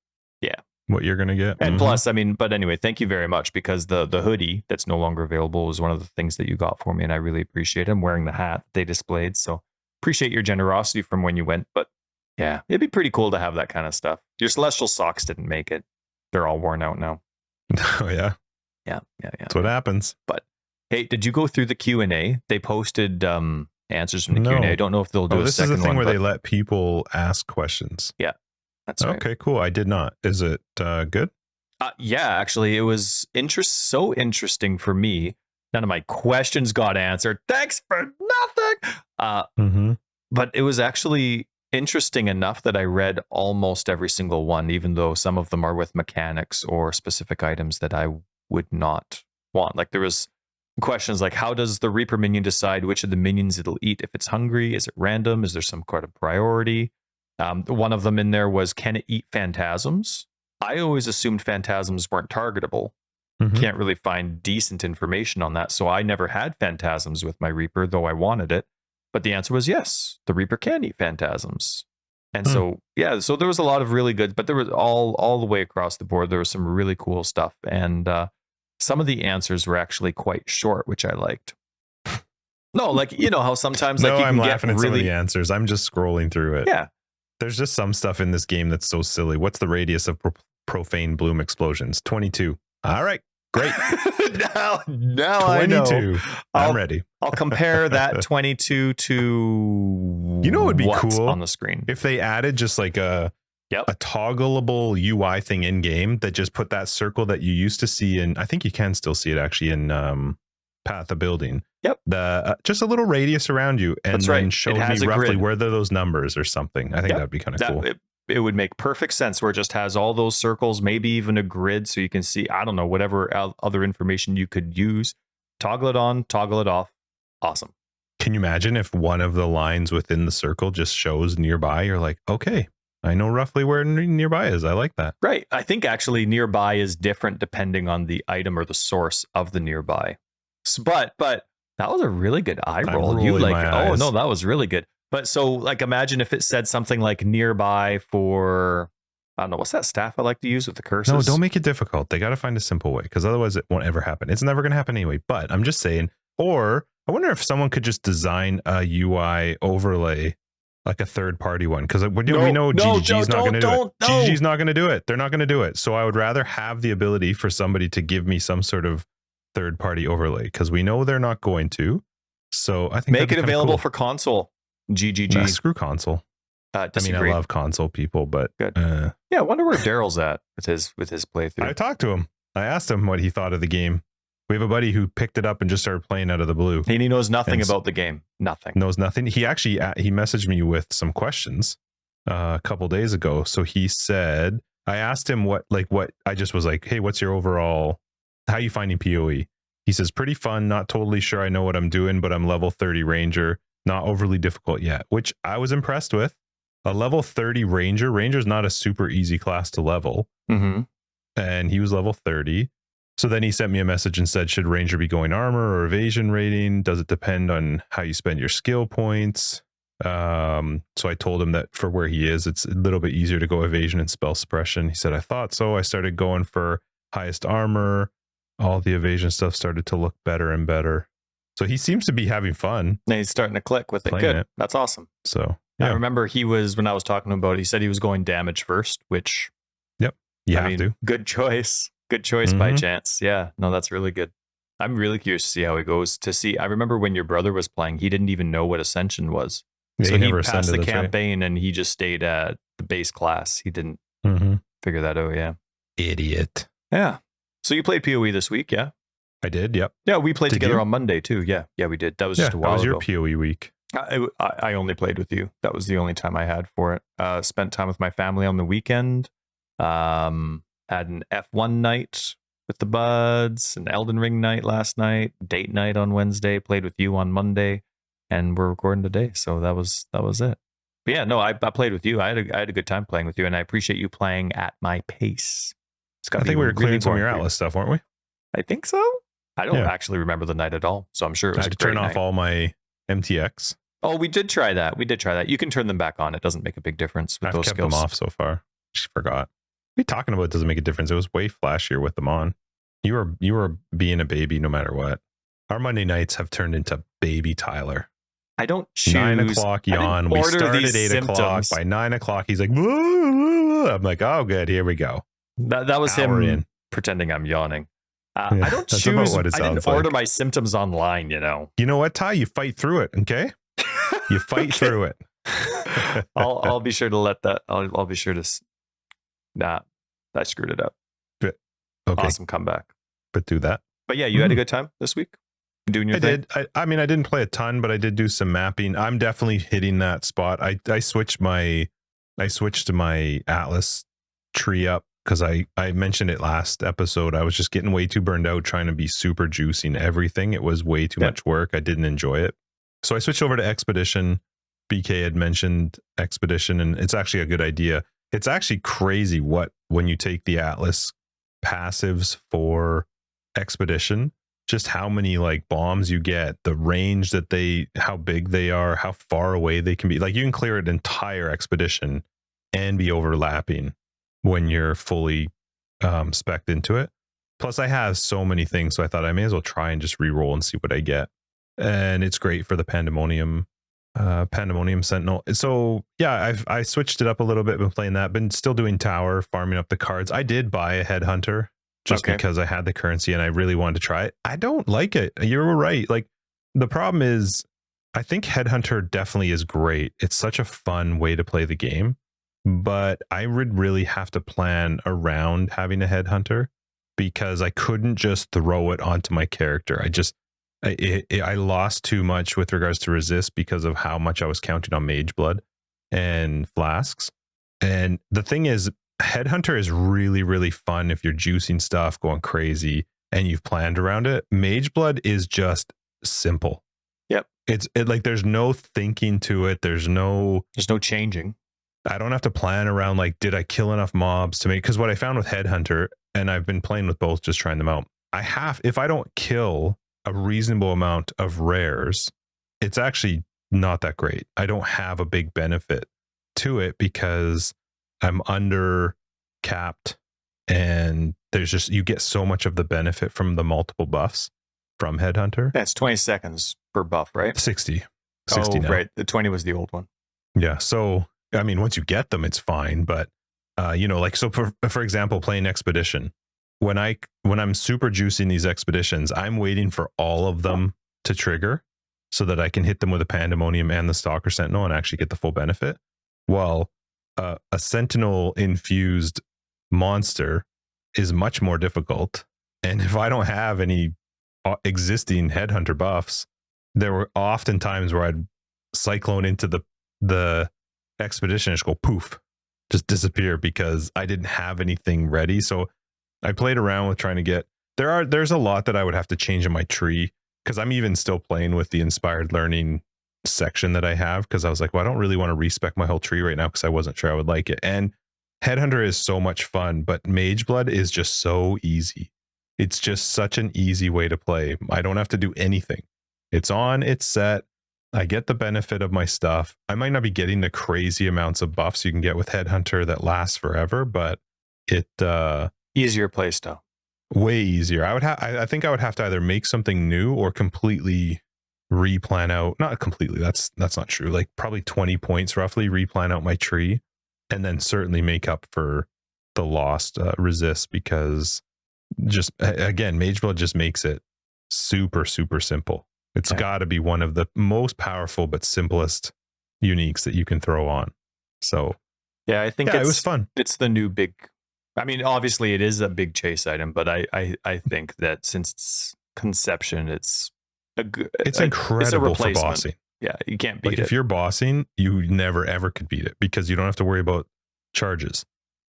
Yeah, what you're gonna get. And plus, I mean, but anyway, thank you very much, because the hoodie that's no longer available was one of the things that you got for me, and I really appreciate it. I'm wearing the hat they displayed, so appreciate your generosity from when you went. But yeah, it'd be pretty cool to have that kind of stuff. Your celestial socks didn't make it; they're all worn out now. Oh yeah. Yeah. That's what happens. But hey, did you go through the Q&A? They posted answers from the Q&A. I don't know if they'll do a second one. This is the thing where they let people ask questions. Yeah, that's right. Okay, cool. I did not. Is it good? Yeah, actually, it was so interesting for me. None of my questions got answered. Thanks for nothing. But it was actually interesting enough that I read almost every single one, even though some of them are with mechanics or specific items that I would not want. Like there was questions like, how does the Reaper minion decide which of the minions it'll eat if it's hungry? Is it random? Is there some kind of priority? One of them in there was, can it eat phantasms? I always assumed phantasms weren't targetable. Can't really find decent information on that, so I never had phantasms with my Reaper, though I wanted it. But the answer was yes, the Reaper can eat phantasms. And so, yeah, so there was a lot of really good, but there was all the way across the board, there was some really cool stuff. And some of the answers were actually quite short, which I liked. No, like, you know how sometimes like you can I'm get laughing at some of the answers. I'm just scrolling through it. Yeah. There's just some stuff in this game that's so silly. What's the radius of profane bloom explosions? 22. All right, great. now 22. I know. I'm ready. I'll compare that 22 to what would be cool on the screen if they added just like a toggleable UI thing in game that just put that circle that you used to see in. I think you can still see it actually in Path of Building. Yep. The just a little radius around you, and then show me roughly grid. where those numbers or something. I think that'd be kind of cool. It would make perfect sense where it just has all those circles, maybe even a grid, so you can see, I don't know, whatever other information you could use. Toggle it on, toggle it off. Awesome. Can you imagine if one of the lines within the circle just shows nearby? You're like, okay, I know roughly where nearby is. I like that. Right. I think actually nearby is different depending on the item or the source of the nearby. But that was a really good eye roll. You like, oh no, that was really good. But so like, imagine if it said something like nearby for, I don't know, what's that staff I like to use with the curses? No, don't make it difficult. They got to find a simple way, because otherwise it won't ever happen. It's never going to happen anyway. But I'm just saying, or I wonder if someone could just design a UI overlay like a third party one, because we know GGG's not going to do it. GGG's not going to do it. They're not going to do it. So I would rather have the ability for somebody to give me some sort of third party overlay, because we know they're not going to. So I think make it available for console. GGG. Screw console. I mean, I love console people, but yeah, I wonder where Daryl's at with his playthrough. I talked to him. I asked him what he thought of the game. We have a buddy who picked it up and just started playing out of the blue. And he knows nothing about the game. Nothing. Knows nothing. He actually he messaged me with some questions a couple days ago. So he said, I asked him what I just was like, hey, what's your overall, how are you finding PoE? He says, pretty fun. Not totally sure I know what I'm doing, but I'm level 30 ranger. Not overly difficult yet, which I was impressed with. A level 30 ranger. Ranger's not a super easy class to level. Mm-hmm. And he was level 30. So then he sent me a message and said, should ranger be going armor or evasion rating? Does it depend on how you spend your skill points? So I told him that for where he is, it's a little bit easier to go evasion and spell suppression. He said, I thought so. I started going for highest armor. All the evasion stuff started to look better and better. So he seems to be having fun. And he's starting to click with it. Good. That's awesome. So yeah. I remember when I was talking about it, he said he was going damage first, which you have to. Good choice. Good choice by chance. Yeah. No, that's really good. I'm really curious to see how it goes. I remember when your brother was playing, he didn't even know what Ascension was. Yeah, so he passed the campaign and he just stayed at the base class. He didn't figure that out. Yeah. Idiot. Yeah. So you played PoE this week, yeah? I did, yep. Yeah, we played together on Monday too. Yeah, we did. That was just a while ago. That was your PoE week. I only played with you. That was the only time I had for it. Spent time with my family on the weekend. Had an F1 night with the buds, an Elden Ring night last night, date night on Wednesday, played with you on Monday, and we're recording today. So that was it. But yeah, no, I played with you. I had a good time playing with you, and I appreciate you playing at my pace. I think we were clearing some of your Atlas stuff, weren't we? I think so. I don't actually remember the night at all, so I'm sure it was I had to turn off all my MTX. Oh, we did try that. You can turn them back on. It doesn't make a big difference with those skills. I've kept them off so far. Just forgot. What are you talking about? It doesn't make a difference. It was way flashier with them on. You were being a baby no matter what. Our Monday nights have turned into baby Tyler. I don't choose. 9 o'clock yawn. We started at 8 o'clock. By 9 o'clock, he's like, woo. I'm like, oh, good. Here we go. That was him pretending I'm yawning. I don't choose. I didn't order my symptoms online, You know what, Ty? You fight through it, okay? You fight through it. I'll be sure to let that. I'll be sure to. Nah, I screwed it up. Okay. Awesome comeback. But do that. But yeah, you had a good time this week doing your thing? Did. I mean, I didn't play a ton, but I did do some mapping. I'm definitely hitting that spot. I switched my Atlas tree up because I mentioned it last episode. I was just getting way too burned out trying to be super juicing everything. It was way too much work. I didn't enjoy it. So I switched over to Expedition. BK had mentioned Expedition, and it's actually a good idea. It's actually crazy when you take the Atlas passives for Expedition, just how many like bombs you get, the range that how big they are, how far away they can be. Like you can clear an entire Expedition and be overlapping when you're fully spec'd into it. Plus I have so many things, so I thought I may as well try and just re-roll and see what I get. And it's great for the Pandemonium Sentinel. So yeah, I switched it up a little bit, been playing that, been still doing tower, farming up the cards. I did buy a Headhunter just because I had the currency and I really wanted to try it. I don't like it. You were right. Like the problem is I think Headhunter definitely is great. It's such a fun way to play the game, but I would really have to plan around having a Headhunter because I couldn't just throw it onto my character. I lost too much with regards to resist because of how much I was counting on Mage Blood and flasks. And the thing is, Headhunter is really, really fun if you're juicing stuff, going crazy, and you've planned around it. Mage Blood is just simple. Yep. It's like there's no thinking to it. There's no changing. I don't have to plan around like, did I kill enough mobs to make? Because what I found with Headhunter, and I've been playing with both, just trying them out. If I don't kill a reasonable amount of rares, it's actually not that great. I don't have a big benefit to it because I'm under capped, and there's just, you get so much of the benefit from the multiple buffs from Headhunter. That's 20 seconds per buff, right? 60 oh, now. Right. The 20 was the old one. Yeah. So, I mean, once you get them, it's fine. But, like, so for example, playing Expedition, when I'm super juicing these expeditions, I'm waiting for all of them to trigger so that I can hit them with a Pandemonium and the Stalker Sentinel and actually get the full benefit. Well, a Sentinel infused monster is much more difficult. And if I don't have any existing Headhunter buffs, there were often times where I'd cyclone into the expedition and just go poof, just disappear because I didn't have anything ready. So I played around with trying to get there's a lot that I would have to change in my tree because I'm even still playing with the inspired learning section that I have because I was like, well, I don't really want to respec my whole tree right now because I wasn't sure I would like it. And Headhunter is so much fun, but Mage Blood is just so easy. It's just such an easy way to play. I don't have to do anything. It's on, it's set. I get the benefit of my stuff. I might not be getting the crazy amounts of buffs you can get with Headhunter that lasts forever, but it easier play style. Way easier. I think I would have to either make something new or completely replan out. Not completely. That's not true. Like probably 20 points roughly replan out my tree and then certainly make up for the lost resist because just again, Mage Blood just makes it super, super simple. It's got to be one of the most powerful but simplest uniques that you can throw on. So, yeah, I think it was fun. It's the new big. I mean, obviously, it is a big chase item, but I think that since its conception, it's incredible for bossing. Yeah, you can't beat it. If you're bossing, you never ever could beat it because you don't have to worry about charges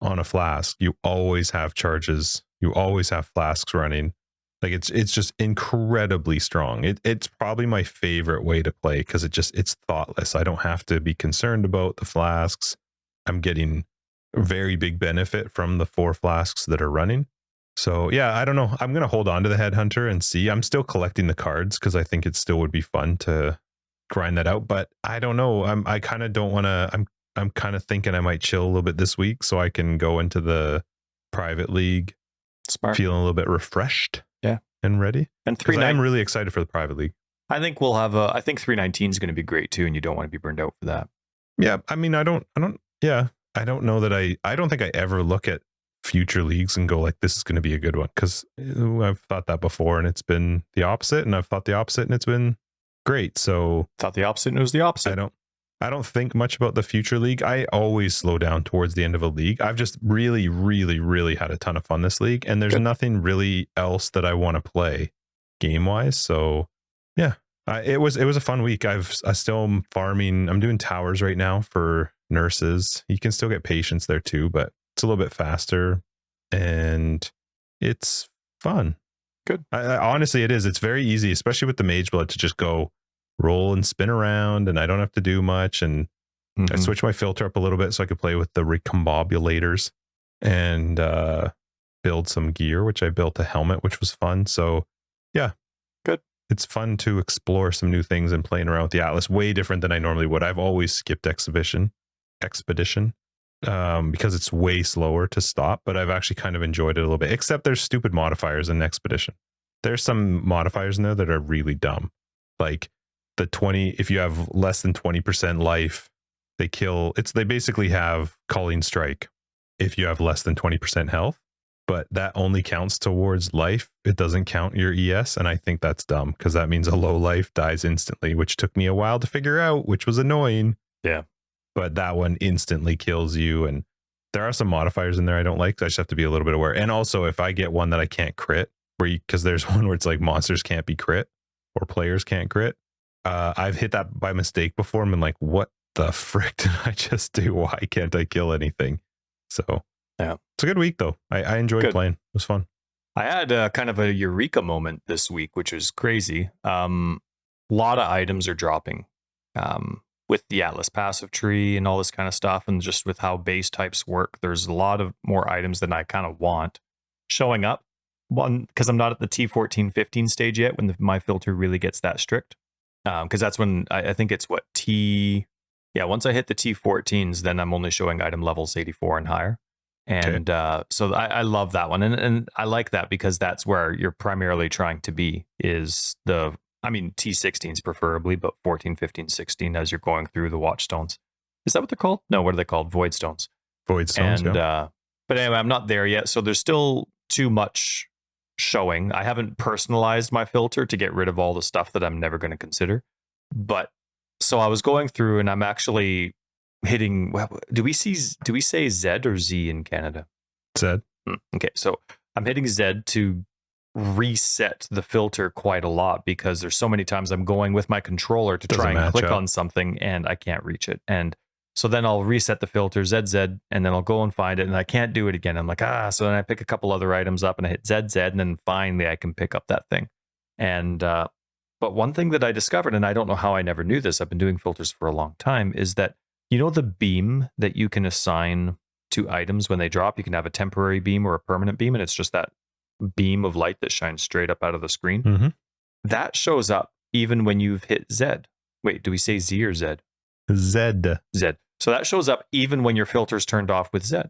on a flask. You always have charges. You always have flasks running. Like it's just incredibly strong. It's probably my favorite way to play because it's thoughtless. I don't have to be concerned about the flasks. I'm getting a very big benefit from the 4 flasks that are running. So yeah, I don't know. I'm gonna hold on to the Headhunter and see. I'm still collecting the cards because I think it still would be fun to grind that out. But I don't know. I kind of don't want to. I'm kind of thinking I might chill a little bit this week so I can go into the private league. Smart. Feeling a little bit refreshed. Yeah. And ready. And I'm really excited for the private league. I think we'll have I think 319 is going to be great too, and you don't want to be burned out for that. Yeah. I mean, I don't know that I don't think I ever look at future leagues and go like, this is going to be a good one. Cause I've thought that before and it's been the opposite. And I've thought the opposite and it's been great. So thought the opposite and it was the opposite. I don't think much about the future league. I always slow down towards the end of a league. I've just really, really, really had a ton of fun this league, and there's nothing really else that I want to play game wise. So yeah, it was a fun week. I still am farming. I'm doing towers right now for nurses. You can still get patients there too, but it's a little bit faster and it's fun. Good. Honestly, it is. It's very easy, especially with the Mage Blood, to just go roll and spin around and I don't have to do much. And I switched my filter up a little bit so I could play with the recombobulators and build some gear, which I built a helmet, which was fun. So yeah, good. It's fun to explore some new things and playing around with the Atlas, way different than I normally would. I've always skipped expedition because it's way slower to stop, but I've actually kind of enjoyed it a little bit, except there's stupid modifiers in expedition. There's some modifiers in there that are really dumb. Like the 20, if you have less than 20% life, they basically have Calling Strike if you have less than 20% health, but that only counts towards life. It doesn't count your ES. And I think that's dumb because that means a low life dies instantly, which took me a while to figure out, which was annoying. Yeah. But that one instantly kills you. And there are some modifiers in there I don't like. So I just have to be a little bit aware. And also if I get one that I can't crit, because there's one where it's like monsters can't be crit or players can't crit. I've hit that by mistake before and been like, what the frick did I just do? Why can't I kill anything? So yeah, it's a good week though. I enjoyed playing. It was fun. I had kind of a eureka moment this week, which was crazy. A lot of items are dropping with the Atlas passive tree and all this kind of stuff. And just with how base types work, there's a lot of more items than I kind of want showing up. One, because I'm not at the T14, 15 stage yet when my filter really gets that strict. Because that's when I think it's once I hit the T14s, then I'm only showing item levels 84 and higher. And so I love that one. And I like that because that's where you're primarily trying to be is T16s preferably, but 14, 15, 16 as you're going through the watchstones. Is that what they're called? No, what are they called? Void stones. Void stones, and but anyway, I'm not there yet, so there's still too much showing. I haven't personalized my filter to get rid of all the stuff that I'm never going to consider. But so I was going through, and I'm actually hitting. Do we say Z or Z in Canada? Z. Okay, so I'm hitting Z to reset the filter quite a lot because there's so many times I'm going with my controller to try and click on something and I can't reach it. And so then I'll reset the filter ZZ and then I'll go and find it and I can't do it again. I'm like, so then I pick a couple other items up and I hit ZZ and then finally I can pick up that thing. And, but one thing that I discovered, and I don't know how I never knew this, I've been doing filters for a long time, is that, you know, the beam that you can assign to items when they drop, you can have a temporary beam or a permanent beam, and it's just that beam of light that shines straight up out of the screen. Mm-hmm. That shows up even when you've hit Z. Wait, do we say Z or Z? Z. So that shows up even when your filter's turned off with Z,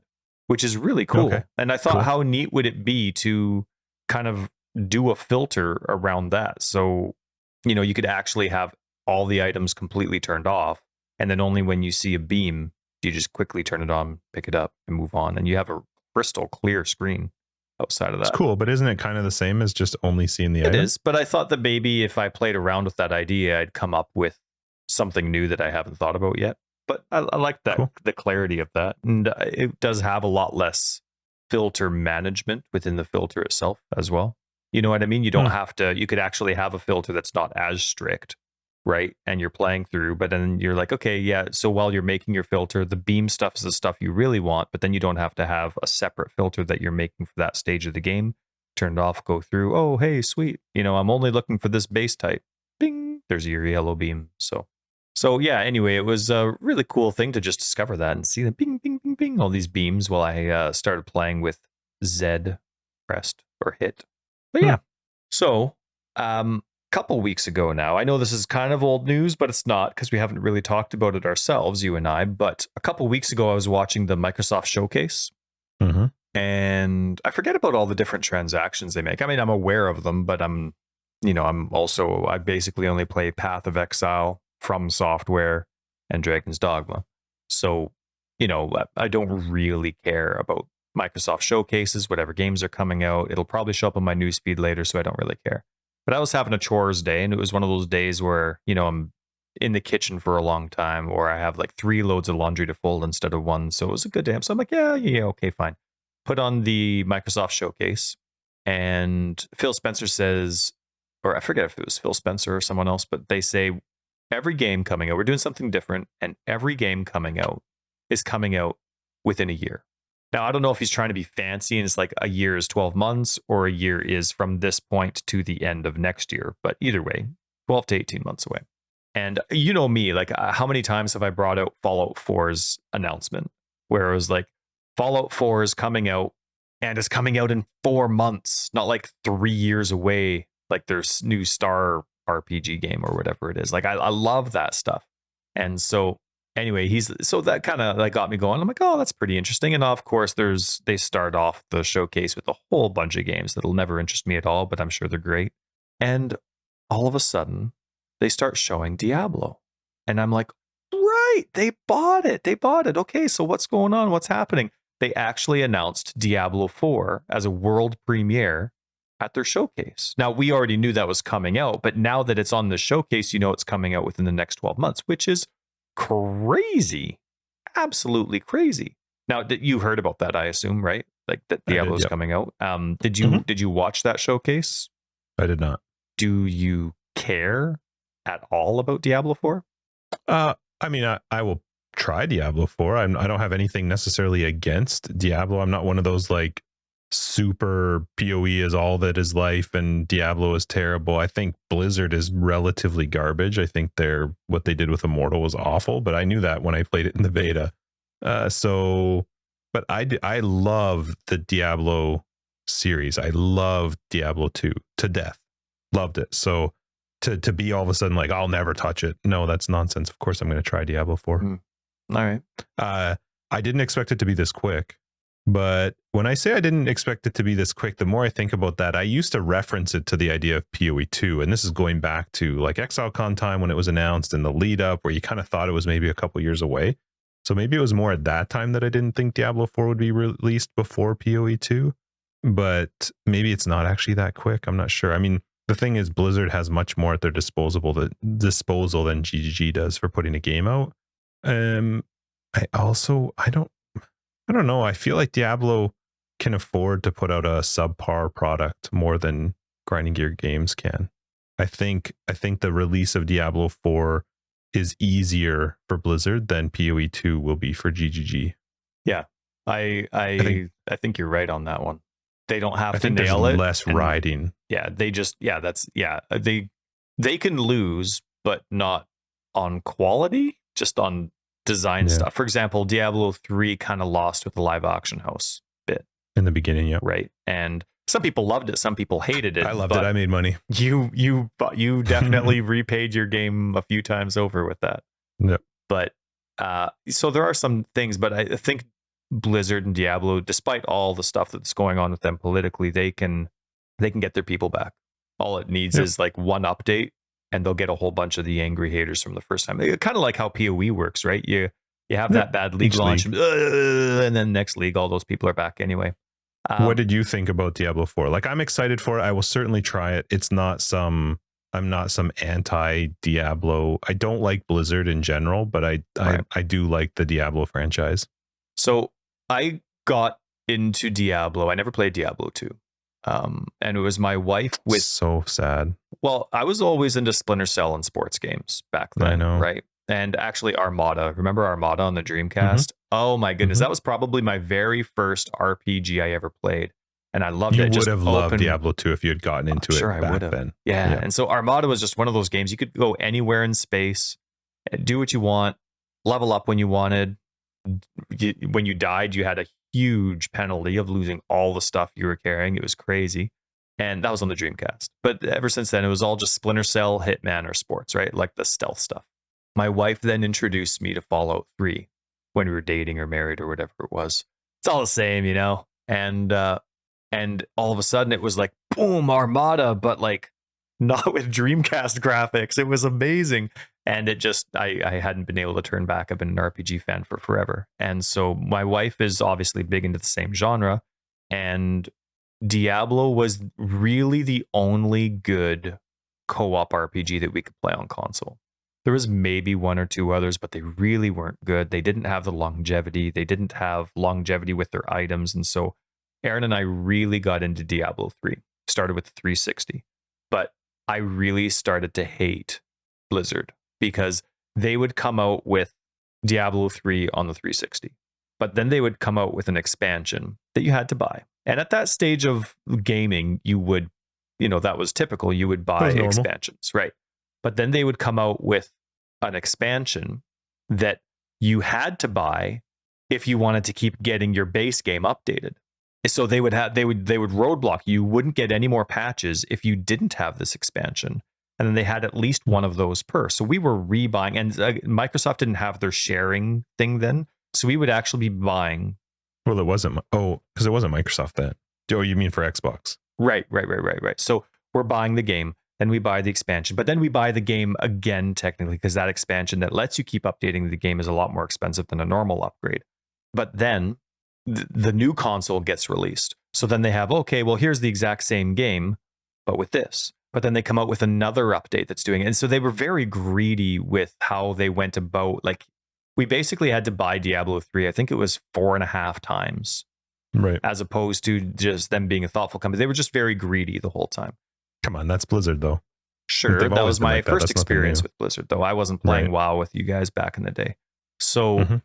which is really cool. Okay. And I thought, how neat would it be to kind of do a filter around that? So, you know, you could actually have all the items completely turned off, and then only when you see a beam, you just quickly turn it on, pick it up, and move on. And you have a crystal clear screen outside of that. It's cool, but isn't it kind of the same as just only seeing the item? It is, but I thought that maybe if I played around with that idea, I'd come up with something new that I haven't thought about yet. But I like that, the clarity of that. And it does have a lot less filter management within the filter itself as well. You know what I mean? You don't have to, you could actually have a filter that's not as strict, right? And you're playing through, but then you're like, okay, yeah. So while you're making your filter, the beam stuff is the stuff you really want, but then you don't have to have a separate filter that you're making for that stage of the game. Turned off, go through. Oh, hey, sweet. You know, I'm only looking for this base type. Ding, there's your yellow beam. So yeah, anyway, it was a really cool thing to just discover that and see the bing, bing, bing, bing, all these beams while I started playing with Z pressed or hit. But yeah, so couple weeks ago now, I know this is kind of old news, but it's not because we haven't really talked about it ourselves, you and I, but a couple weeks ago, I was watching the Microsoft showcase and I forget about all the different transactions they make. I mean, I'm aware of them, but I basically only play Path of Exile, From Software, and Dragon's Dogma. So, you know, I don't really care about Microsoft showcases, whatever games are coming out. It'll probably show up on my newsfeed later, so I don't really care. But I was having a chores day, and it was one of those days where, you know, I'm in the kitchen for a long time, or I have like 3 loads of laundry to fold instead of 1. So it was a good day. So I'm like, yeah, okay, fine. Put on the Microsoft showcase, and Phil Spencer says, or I forget if it was Phil Spencer or someone else, but they say every game coming out, we're doing something different, and every game coming out is coming out within a year. Now, I don't know if he's trying to be fancy and it's like a year is 12 months or a year is from this point to the end of next year. But either way, 12 to 18 months away. And you know me, like how many times have I brought out Fallout 4's announcement where it was like Fallout 4 is coming out and it's coming out in 4 months, not like 3 years away, like their new Star RPG game or whatever it is. Like I love that stuff. And so anyway, so that kind of like got me going. I'm like, oh, that's pretty interesting. And of course, they start off the showcase with a whole bunch of games that'll never interest me at all, but I'm sure they're great. And all of a sudden, they start showing Diablo. And I'm like, right, they bought it. Okay, so what's going on? What's happening? They actually announced Diablo 4 as a world premiere at their showcase. Now, we already knew that was coming out, but now that it's on the showcase, you know it's coming out within the next 12 months, which is crazy, absolutely crazy. Now, you heard about that, I assume, right? Like that Diablo's coming out. Did you watch that showcase? I did not. Do you care at all about Diablo 4? I mean, I will try Diablo 4. I don't have anything necessarily against Diablo. I'm not one of those like super PoE is all that is life and Diablo is terrible. I think Blizzard is relatively garbage. I think what they did with Immortal was awful, but I knew that when I played it in the beta. But I love the Diablo series. I love Diablo 2 to death. Loved it. So to be all of a sudden like, I'll never touch it. No, that's nonsense. Of course I'm going to try Diablo 4. All right. I didn't expect it to be this quick. But when I say I didn't expect it to be this quick, the more I think about that, I used to reference it to the idea of PoE 2. And this is going back to like ExileCon time when it was announced and the lead up where you kind of thought it was maybe a couple years away. So maybe it was more at that time that I didn't think Diablo 4 would be released before PoE 2, but maybe it's not actually that quick. I'm not sure. I mean, the thing is, Blizzard has much more at their disposal than GGG does for putting a game out. I don't know. I feel like Diablo can afford to put out a subpar product more than Grinding Gear Games can. I think the release of Diablo 4 is easier for Blizzard than PoE 2 will be for GGG. Yeah, I think you're right on that one. They don't have to nail there's it. Less riding. Yeah, they can lose, but not on quality, just on design stuff. For example, Diablo 3 kind of lost with the live auction house bit in the beginning. Yeah, right. And some people loved it, some people hated it. I loved it. I made money. You definitely repaid your game a few times over with that. Yep. But so there are some things, but I think Blizzard and Diablo, despite all the stuff that's going on with them politically, they can get their people back. All it needs is like one update, and they'll get a whole bunch of the angry haters from the first time. Kind of like how PoE works, right? You have that bad league launch, and then next league, all those people are back anyway. What did you think about Diablo 4? Like, I'm excited for it. I will certainly try it. I'm not some anti-Diablo. I don't like Blizzard in general, but I do like the Diablo franchise. So I got into Diablo. I never played Diablo 2. And it was my wife with... So sad. Well, I was always into Splinter Cell and sports games back then, I know. Right? And actually Armada. Remember Armada on the Dreamcast? Mm-hmm. Oh my goodness. Mm-hmm. That was probably my very first RPG I ever played. And I loved it. You would have loved Diablo 2 if you had gotten into it back then. Yeah. And so Armada was just one of those games. You could go anywhere in space, do what you want, level up when you wanted. When you died, you had a huge penalty of losing all the stuff you were carrying. It was crazy. And that was on the Dreamcast. But ever since then, it was all just Splinter Cell, Hitman, or sports, right? Like the stealth stuff. My wife then introduced me to Fallout 3 when we were dating or married or whatever it was. It's all the same, you know? And all of a sudden it was like, boom, Armada, but like not with Dreamcast graphics. It was amazing. And it just, I hadn't been able to turn back. I've been an RPG fan for forever. And so my wife is obviously big into the same genre. And Diablo was really the only good co-op RPG that we could play on console. There was maybe one or two others, but they really weren't good. They didn't have the longevity. They didn't have longevity with their items. And so Aaron and I really got into Diablo 3. Started with the 360. But I really started to hate Blizzard because they would come out with Diablo 3 on the 360. But then they would come out with an expansion that you had to buy. And at that stage of gaming, you would, that was typical. You would buy expansions, right? But then they would come out with an expansion that you had to buy if you wanted to keep getting your base game updated. So they would roadblock you. You wouldn't get any more patches if you didn't have this expansion. And then they had at least one of those per. So we were rebuying, and Microsoft didn't have their sharing thing then. So we would actually be buying. Well, it wasn't. Oh, because it wasn't Microsoft then. Oh, you mean for Xbox? Right. So we're buying the game. Then we buy the expansion, but then we buy the game again, technically, because that expansion that lets you keep updating the game is a lot more expensive than a normal upgrade. But then the new console gets released. So then they have, okay, well, here's the exact same game, but with this. But then they come out with another update that's doing it. And so they were very greedy with how they went about, like, we basically had to buy Diablo 3. I think it was 4.5 times. Right. As opposed to just them being a thoughtful company. They were just very greedy the whole time. Come on, that's Blizzard, though. Sure, that was my first experience with Blizzard, though. I wasn't playing WoW with you guys back in the day. So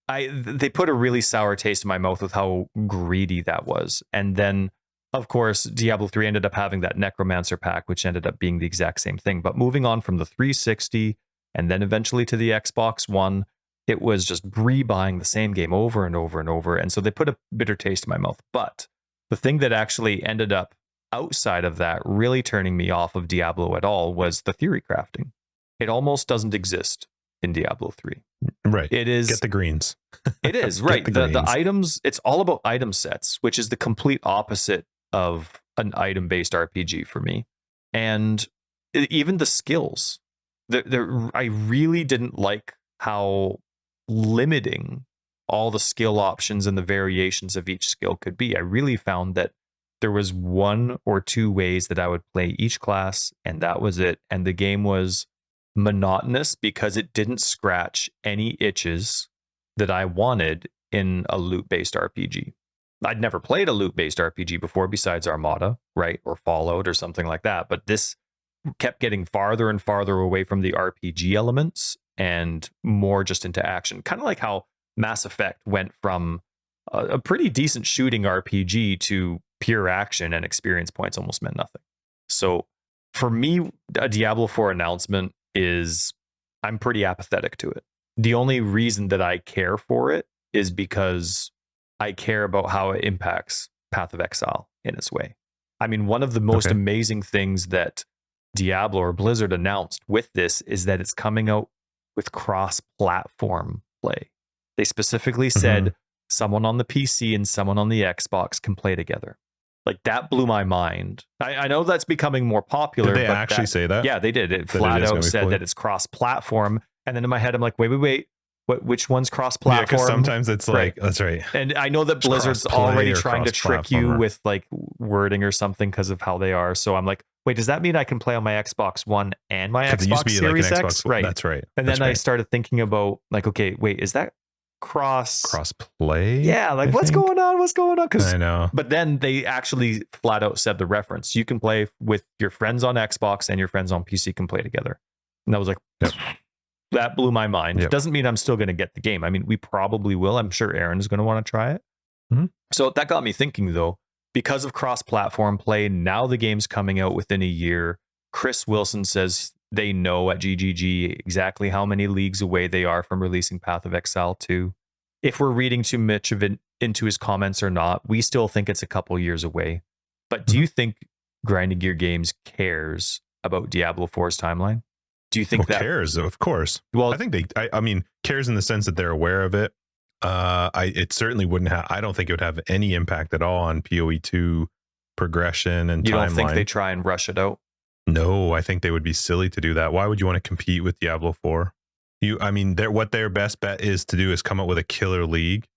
they put a really sour taste in my mouth with how greedy that was. And then, of course, Diablo 3 ended up having that Necromancer pack, which ended up being the exact same thing. But moving on from the 360 and then eventually to the Xbox One, it was just rebuying the same game over and over and over. And so they put a bitter taste in my mouth. But the thing that actually ended up outside of that really turning me off of Diablo at all was the theory crafting. It almost doesn't exist in Diablo 3. Right. It is. Get the greens. It is, right. The items, it's all about item sets, which is the complete opposite of an item-based RPG for me. And even the skills. I really didn't like how limiting all the skill options and the variations of each skill could be. I really found that there was 1 or 2 ways that I would play each class, and that was it. And the game was monotonous because it didn't scratch any itches that I wanted in a loot-based RPG. I'd never played a loot-based RPG before besides Armada, right? Or Fallout or something like that. But this kept getting farther and farther away from the RPG elements and more just into action. Kind of like how Mass Effect went from a pretty decent shooting RPG to pure action, and experience points almost meant nothing. So for me, a Diablo 4 announcement is, I'm pretty apathetic to it. The only reason that I care for it is because I care about how it impacts Path of Exile in its way. I mean, one of the most amazing things that Diablo or Blizzard announced with this is that it's coming out with cross-platform play. They specifically said someone on the PC and someone on the Xbox can play together. Like, that blew my mind. I know that's becoming more popular. Did they actually say that? Yeah, they did. It flat out said that it's cross-platform. And then in my head, I'm like, wait. Which one's cross-platform? Yeah, because sometimes it's like, that's right. And I know that Blizzard's already trying to trick you with like wording or something because of how they are. So I'm like, wait, does that mean I can play on my Xbox One and my Xbox Series X? Right. That's right. And then I started thinking about like, okay, wait, is that cross-play? Yeah, like what's going on? What's going on? I know. But then they actually flat out said the reference. You can play with your friends on Xbox and your friends on PC can play together. And I was like, that blew my mind. It doesn't mean I'm still going to get the game. I mean, we probably will. I'm sure Aaron is going to want to try it. So that got me thinking, though, because of cross-platform play, now the game's coming out within a year. Chris Wilson says they know at GGG exactly how many leagues away they are from releasing Path of Exile 2. If we're reading too much of it into his comments or not, we still think it's a couple years away. But do you think Grinding Gear Games cares about Diablo 4's timeline? Do you think that cares? Of course. Well, I think I mean, cares in the sense that they're aware of it. It certainly wouldn't have. I don't think it would have any impact at all on PoE 2 progression and timeline. You don't think they try and rush it out? No, I think they would be silly to do that. Why would you want to compete with Diablo 4? What their best bet is to do is come up with a killer league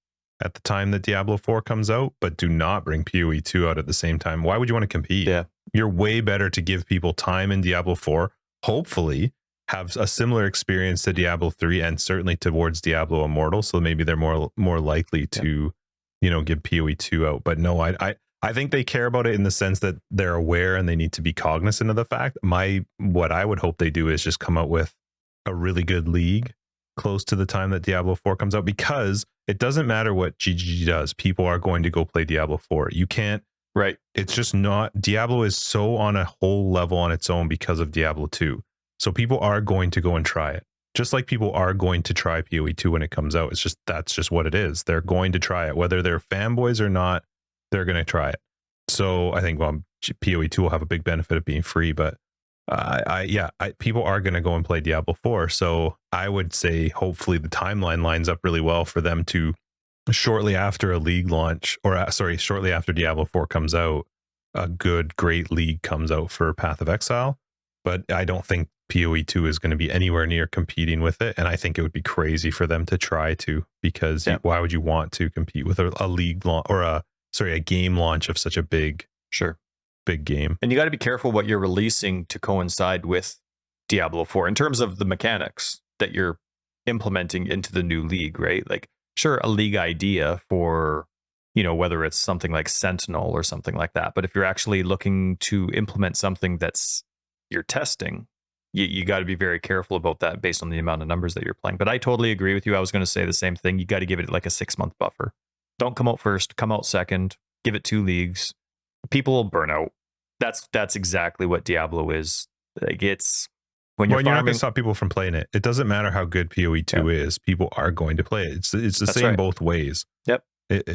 at the time that Diablo 4 comes out, but do not bring PoE 2 out at the same time. Why would you want to compete? Yeah, you're way better to give people time in Diablo 4. Hopefully have a similar experience to Diablo 3 and certainly towards Diablo Immortal, so maybe they're more likely to give PoE 2 out. But no, I think they care about it in the sense that they're aware and they need to be cognizant of the fact. What I would hope they do is just come out with a really good league close to the time that Diablo 4 comes out, because it doesn't matter what GGG does, people are going to go play Diablo 4. You can't, right? It's just not, Diablo is so on a whole level on its own because of Diablo 2. So people are going to go and try it. Just like people are going to try PoE 2 when it comes out. That's just what it is. They're going to try it. Whether they're fanboys or not, they're going to try it. So I think, PoE 2 will have a big benefit of being free, but people are going to go and play Diablo 4. So I would say hopefully the timeline lines up really well for them to, shortly after a league launch, shortly after Diablo 4 comes out, a great league comes out for Path of Exile. But I don't think PoE 2 is going to be anywhere near competing with it. And I think it would be crazy for them to try to, because why would you want to compete with a league launch or a game launch of such a big game? And you got to be careful what you're releasing to coincide with Diablo 4 in terms of the mechanics that you're implementing into the new league, right? Like, sure, a league idea for, whether it's something like Sentinel or something like that. But if you're actually looking to implement something that's you're testing, you got to be very careful about that based on the amount of numbers that you're playing. But I totally agree with you. I was going to say the same thing. You got to give it like a 6-month buffer. Don't come out first, come out second, give it 2 leagues. People will burn out. That's exactly what Diablo is. Like, it's when you're not going to stop people from playing it. It doesn't matter how good PoE 2 is. People are going to play it. It's the same both ways. Yep.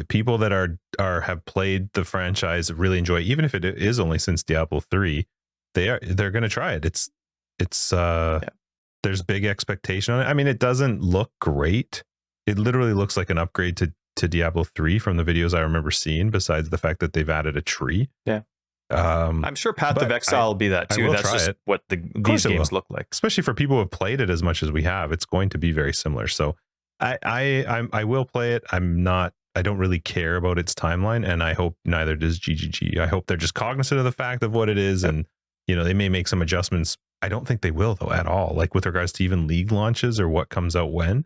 People that have played the franchise really enjoy it, even if it is only since Diablo 3. They're going to try it. There's big expectation on it. I mean, it doesn't look great. It literally looks like an upgrade to Diablo 3 from the videos I remember seeing, besides the fact that they've added a tree. Yeah. I'm sure Path of Exile will be that too. That's just what these games look like. Especially for people who have played it as much as we have, it's going to be very similar. So I will play it. I don't really care about its timeline, and I hope neither does GGG. I hope they're just cognizant of the fact of what it is, and they may make some adjustments. I don't think they will though at all. Like with regards to even league launches or what comes out when.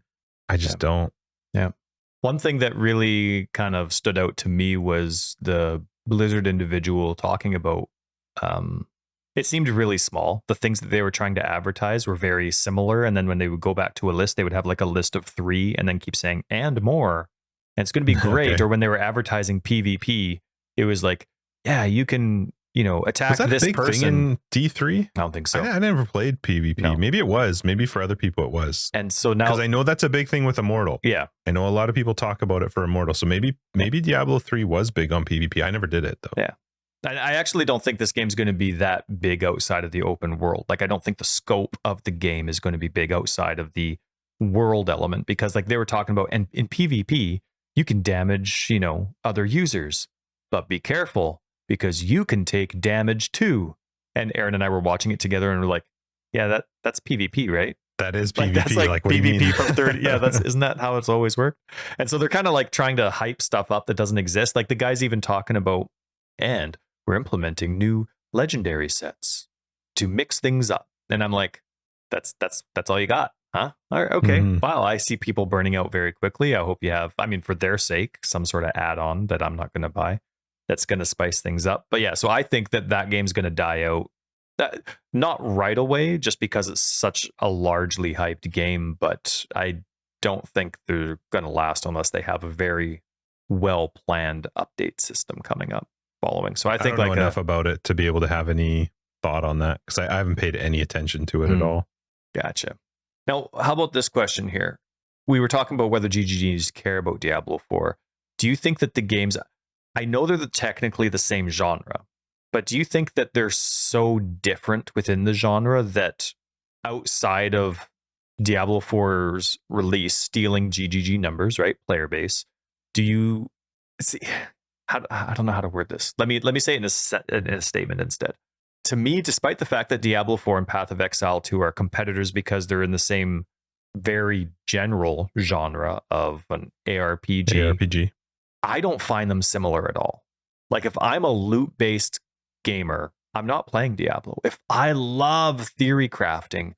I just don't. Yeah. One thing that really kind of stood out to me was the Blizzard individual talking about. It seemed really small. The things that they were trying to advertise were very similar, and then when they would go back to a list, they would have like a list of 3, and then keep saying and more. And it's going to be great. Okay. Or when they were advertising PvP, it was like, yeah, you can, attack was that this a big person. Thing in D3? I don't think so. I never played PvP. No. Maybe it was. Maybe for other people it was. And so now, because I know that's a big thing with Immortal. Yeah, I know a lot of people talk about it for Immortal. So maybe Diablo 3 was big on PvP. I never did it though. Yeah. I actually don't think this game's going to be that big outside of the open world. Like, I don't think the scope of the game is going to be big outside of the world element, because like they were talking about, and in PvP, you can damage, other users, but be careful because you can take damage too. And Aaron and I were watching it together and we're like, yeah, that's PvP, right? That is PvP. That's like what PvP do you mean? from 30. Yeah, isn't that how it's always worked? And so they're kind of like trying to hype stuff up that doesn't exist. Like the guy's even talking about, and we're implementing new legendary sets to mix things up. And I'm like, that's all you got, huh? All right, okay. Wow, I see people burning out very quickly. I hope you have, for their sake, some sort of add-on that I'm not going to buy that's going to spice things up. But yeah, so I think that game's going to die out. Not right away, just because it's such a largely hyped game, but I don't think they're going to last unless they have a very well-planned update system coming up following. So I think I don't know enough about it to be able to have any thought on that, because I haven't paid any attention to it at all. Gotcha. Now, how about this question here? We were talking about whether GGGs care about Diablo 4. Do you think that the games, I know they're technically the same genre, but do you think that they're so different within the genre that outside of Diablo 4's release, stealing GGG numbers, right, player base, do you see? I don't know how to word this. Let me say it in a statement instead. To me, despite the fact that Diablo 4 and Path of Exile 2 are competitors because they're in the same very general genre of an ARPG, I don't find them similar at all. Like if I'm a loot-based gamer, I'm not playing Diablo. If I love theory crafting,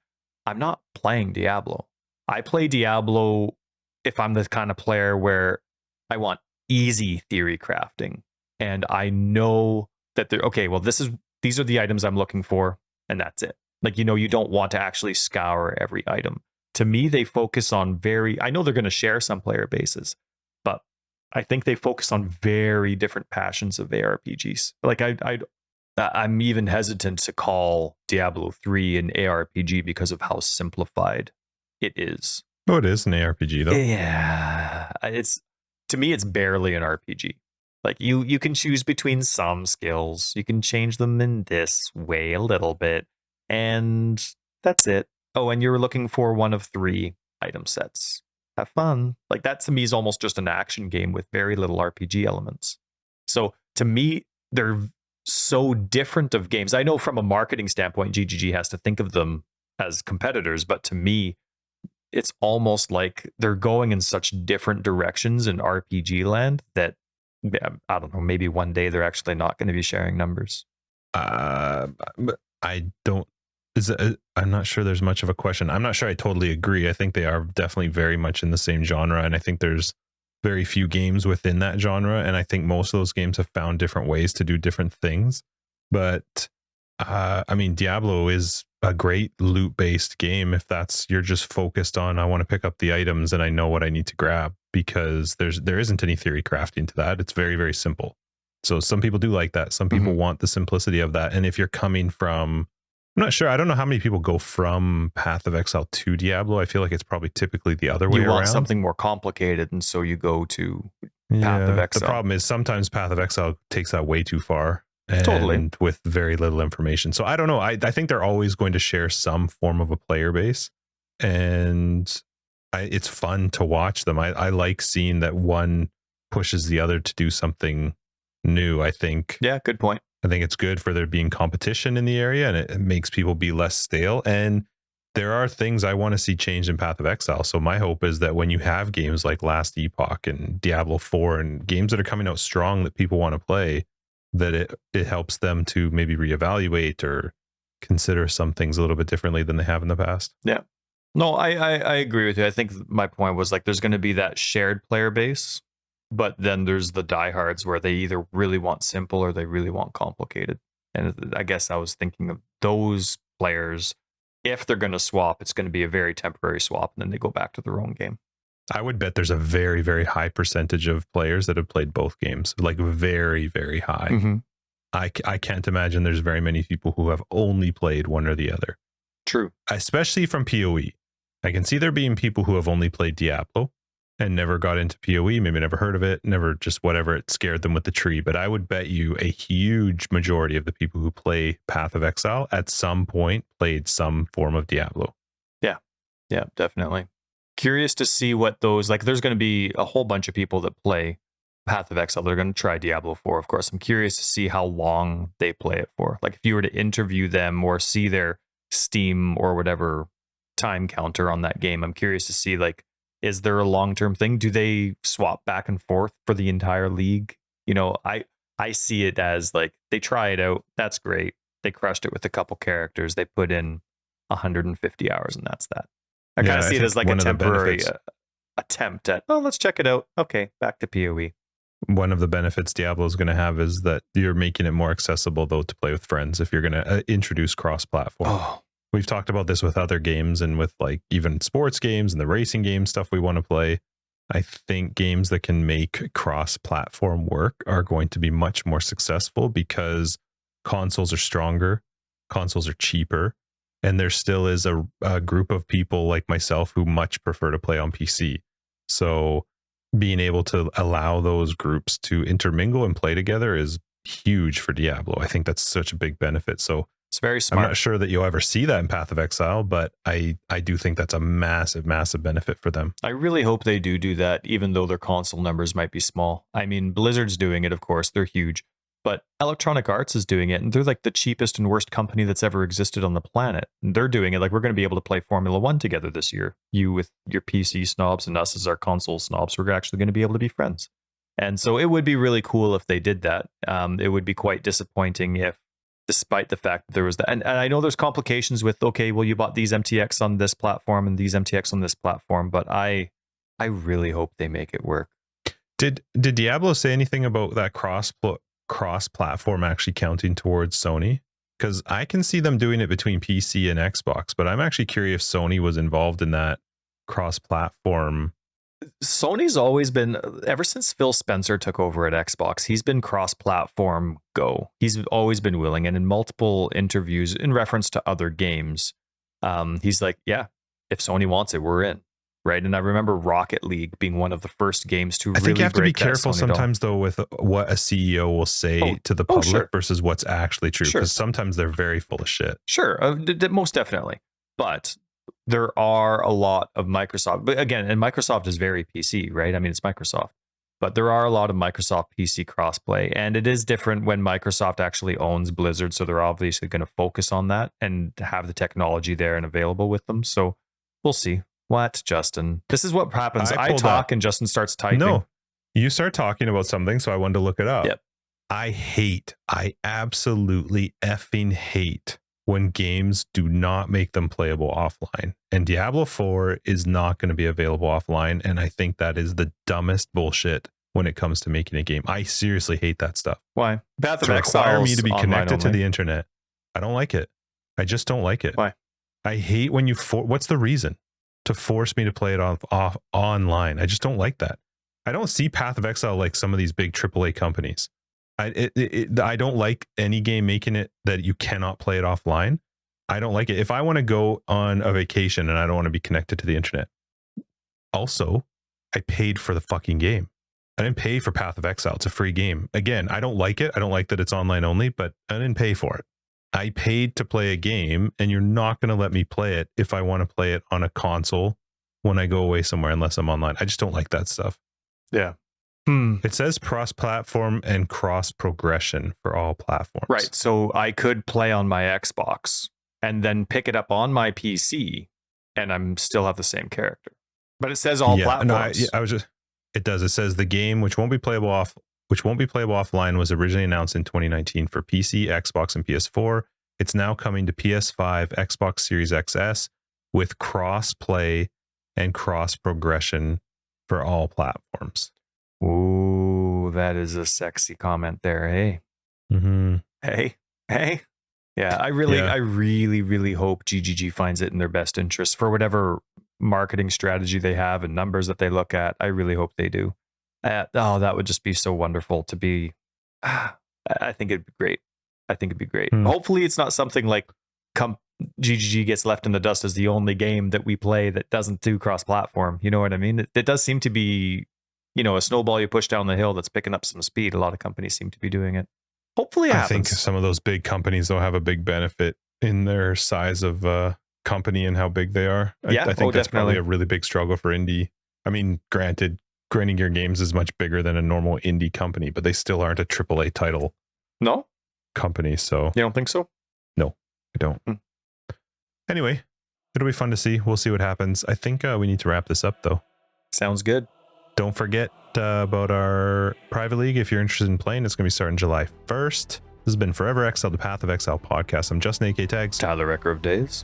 I'm not playing Diablo. I play Diablo if I'm the kind of player where I want easy theory crafting, and I know that they're okay. Well, these are the items I'm looking for, and that's it. Like, you don't want to actually scour every item. To me, they focus on I know they're going to share some player bases, but I think they focus on very different passions of ARPGs. Like I'm even hesitant to call Diablo 3 an ARPG because of how simplified it is. Oh, it is an ARPG though. Yeah, to me, it's barely an RPG. Like you can choose between some skills. You can change them in this way a little bit, and that's it. Oh, and you're looking for one of 3 item sets. Have fun. Like that to me is almost just an action game with very little RPG elements. So to me, they're so different of games. I know from a marketing standpoint, GGG has to think of them as competitors, but to me, it's almost like they're going in such different directions in RPG land that I don't know, maybe one day they're actually not going to be sharing numbers. But I don't, I'm not sure there's much of a question. I'm not sure I totally agree. I think they are definitely very much in the same genre, and I think there's very few games within that genre, and I think most of those games have found different ways to do different things. But Diablo is a great loot-based game if you're just focused on, I want to pick up the items and I know what I need to grab, because there isn't any theory crafting to that. It's very, very simple. So some people do like that. Some people want the simplicity of that. And if you're coming from, I'm not sure, I don't know how many people go from Path of Exile to Diablo. I feel like it's probably typically the other way around. You want something more complicated, and so you go to Path of Exile. The problem is sometimes Path of Exile takes that way too far. Totally. With very little information. So I don't know. I think they're always going to share some form of a player base, and it's fun to watch them. I like seeing that one pushes the other to do something new. I think. Yeah, good point. I think it's good for there being competition in the area, and it makes people be less stale. And there are things I want to see changed in Path of Exile. So my hope is that when you have games like Last Epoch and Diablo 4 and games that are coming out strong that people want to play, that it helps them to maybe reevaluate or consider some things a little bit differently than they have in the past. Yeah. No, I agree with you. I think my point was like there's going to be that shared player base, but then there's the diehards where they either really want simple or they really want complicated. And I guess I was thinking of those players. If they're going to swap, it's going to be a very temporary swap, and then they go back to their own game. I would bet there's a very, very high percentage of players that have played both games, like very, very high. Mm-hmm. I can't imagine there's very many people who have only played one or the other. True. Especially from PoE. I can see there being people who have only played Diablo and never got into PoE, maybe never heard of it, never just whatever, it scared them with the tree. But I would bet you a huge majority of the people who play Path of Exile at some point played some form of Diablo. Yeah, definitely. Curious to see what those, like there's going to be a whole bunch of people that play Path of Exile. They're going to try Diablo 4, of course. I'm curious to see how long they play it for. Like if you were to interview them or see their Steam or whatever time counter on that game, I'm curious to see, like, is there a long-term thing? Do they swap back and forth for the entire league? You know, I see it as like they try it out. That's great. They crushed it with a couple characters. They put in 150 hours and that's that. I kind of see it as like a temporary attempt at, oh, let's check it out. Okay, back to PoE. One of the benefits Diablo is going to have is that you're making it more accessible, though, to play with friends if you're going to introduce cross-platform. Oh. We've talked about this with other games and with like even sports games and the racing game stuff we want to play. I think games that can make cross-platform work are going to be much more successful because consoles are stronger, consoles are cheaper, and there still is a group of people like myself who much prefer to play on PC. So being able to allow those groups to intermingle and play together is huge for Diablo. I think that's such a big benefit. So it's very smart. I'm not sure that you'll ever see that in Path of Exile, but I do think that's a massive, massive benefit for them. I really hope they do that, even though their console numbers might be small. I mean, Blizzard's doing it, of course. They're huge. But Electronic Arts is doing it, and they're like the cheapest and worst company that's ever existed on the planet. And they're doing it like we're going to be able to play Formula One together this year. You with your PC snobs and us as our console snobs, we're actually going to be able to be friends. And so it would be really cool if they did that. It would be quite disappointing if, despite the fact that there was that, and I know there's complications with, okay, well, you bought these MTX on this platform and these MTX on this platform, but I really hope they make it work. Did Diablo say anything about that cross-platform actually counting towards Sony? Because I can see them doing it between PC and Xbox, but I'm actually curious if Sony was involved in that cross-platform. Sony's always been, ever since Phil Spencer took over at Xbox, he's been cross-platform go. He's always been willing, and in multiple interviews in reference to other games, he's like, yeah, if Sony wants it, we're in. Right. And I remember Rocket League being one of the first games to really break that. I think you have to be careful sometimes, though, with what a CEO will say to the public versus what's actually true. Because sometimes they're very full of shit. Sure. Most definitely. But there are a lot of Microsoft. But again, and Microsoft is very PC, right? I mean, it's Microsoft. But there are a lot of Microsoft PC crossplay. And it is different when Microsoft actually owns Blizzard. So they're obviously going to focus on that and have the technology there and available with them. So we'll see. What, Justin? This is what happens. I talk and Justin starts typing. No, you start talking about something, so I wanted to look it up. Yep. I absolutely effing hate when games do not make them playable offline. And Diablo 4 is not going to be available offline. And I think that is the dumbest bullshit when it comes to making a game. I seriously hate that stuff. Why? Path of Exile require me to be connected to the internet. I don't like it. I just don't like it. Why? I hate when you what's the reason to force me to play it off online? I just don't like that. I don't see Path of Exile like some of these big AAA companies. I don't like any game making it that you cannot play it offline. I don't like it. If I want to go on a vacation and I don't want to be connected to the internet. Also, I paid for the fucking game. I didn't pay for Path of Exile. It's a free game. Again, I don't like it. I don't like that it's online only, but I didn't pay for it. I paid to play a game, and you're not going to let me play it if I want to play it on a console when I go away somewhere unless I'm online. I just don't like that stuff. Yeah. It says cross-platform and cross-progression for all platforms. Right. So I could play on my Xbox and then pick it up on my PC, and I'm still have the same character. But it says all platforms. It does. It says the game, which won't be playable offline, was originally announced in 2019 for PC, Xbox, and PS4. It's now coming to PS5, Xbox Series XS with cross-play and cross-progression for all platforms. Ooh, that is a sexy comment there, hey? Mm-hmm. Hey? Yeah, I really hope GGG finds it in their best interest for whatever marketing strategy they have and numbers that they look at. I really hope they do. That would just be so wonderful to be. I think it'd be great. Hopefully it's not something like GGG gets left in the dust as the only game that we play that doesn't do cross-platform. You know what I mean? It does seem to be, a snowball you push down the hill that's picking up some speed. A lot of companies seem to be doing it. Hopefully it happens. I think some of those big companies will have a big benefit in their size of company and how big they are. I think that's probably a really big struggle for indie. I mean, granted, Grinding Gear Games is much bigger than a normal indie company, but they still aren't a AAA title. No company. So you don't think so? No, I don't. Anyway, it'll be fun to see. We'll see what happens. I think we need to wrap this up though. Sounds good. Don't forget about our private league. If you're interested in playing, it's going to be starting July 1st. This has been Forever Exiled, the Path of Exile podcast. I'm Justin AK Tags. Tyler Recker of Days.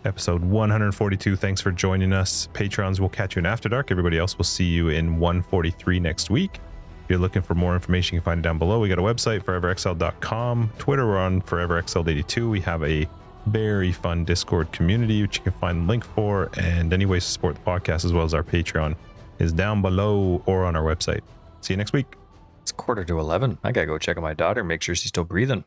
Episode 142. Thanks for joining us. Patrons will catch you in After Dark. Everybody else will see you in 143 next week. If you're looking for more information, you can find it down below. We got a website, foreverexiled.com. Twitter, we're on foreverexiled82. We have a very fun Discord community, which you can find the link for, and any ways to support the podcast as well as our Patreon is down below or on our website. See you next week. It's 11:15. I gotta go check on my daughter, make sure she's still breathing.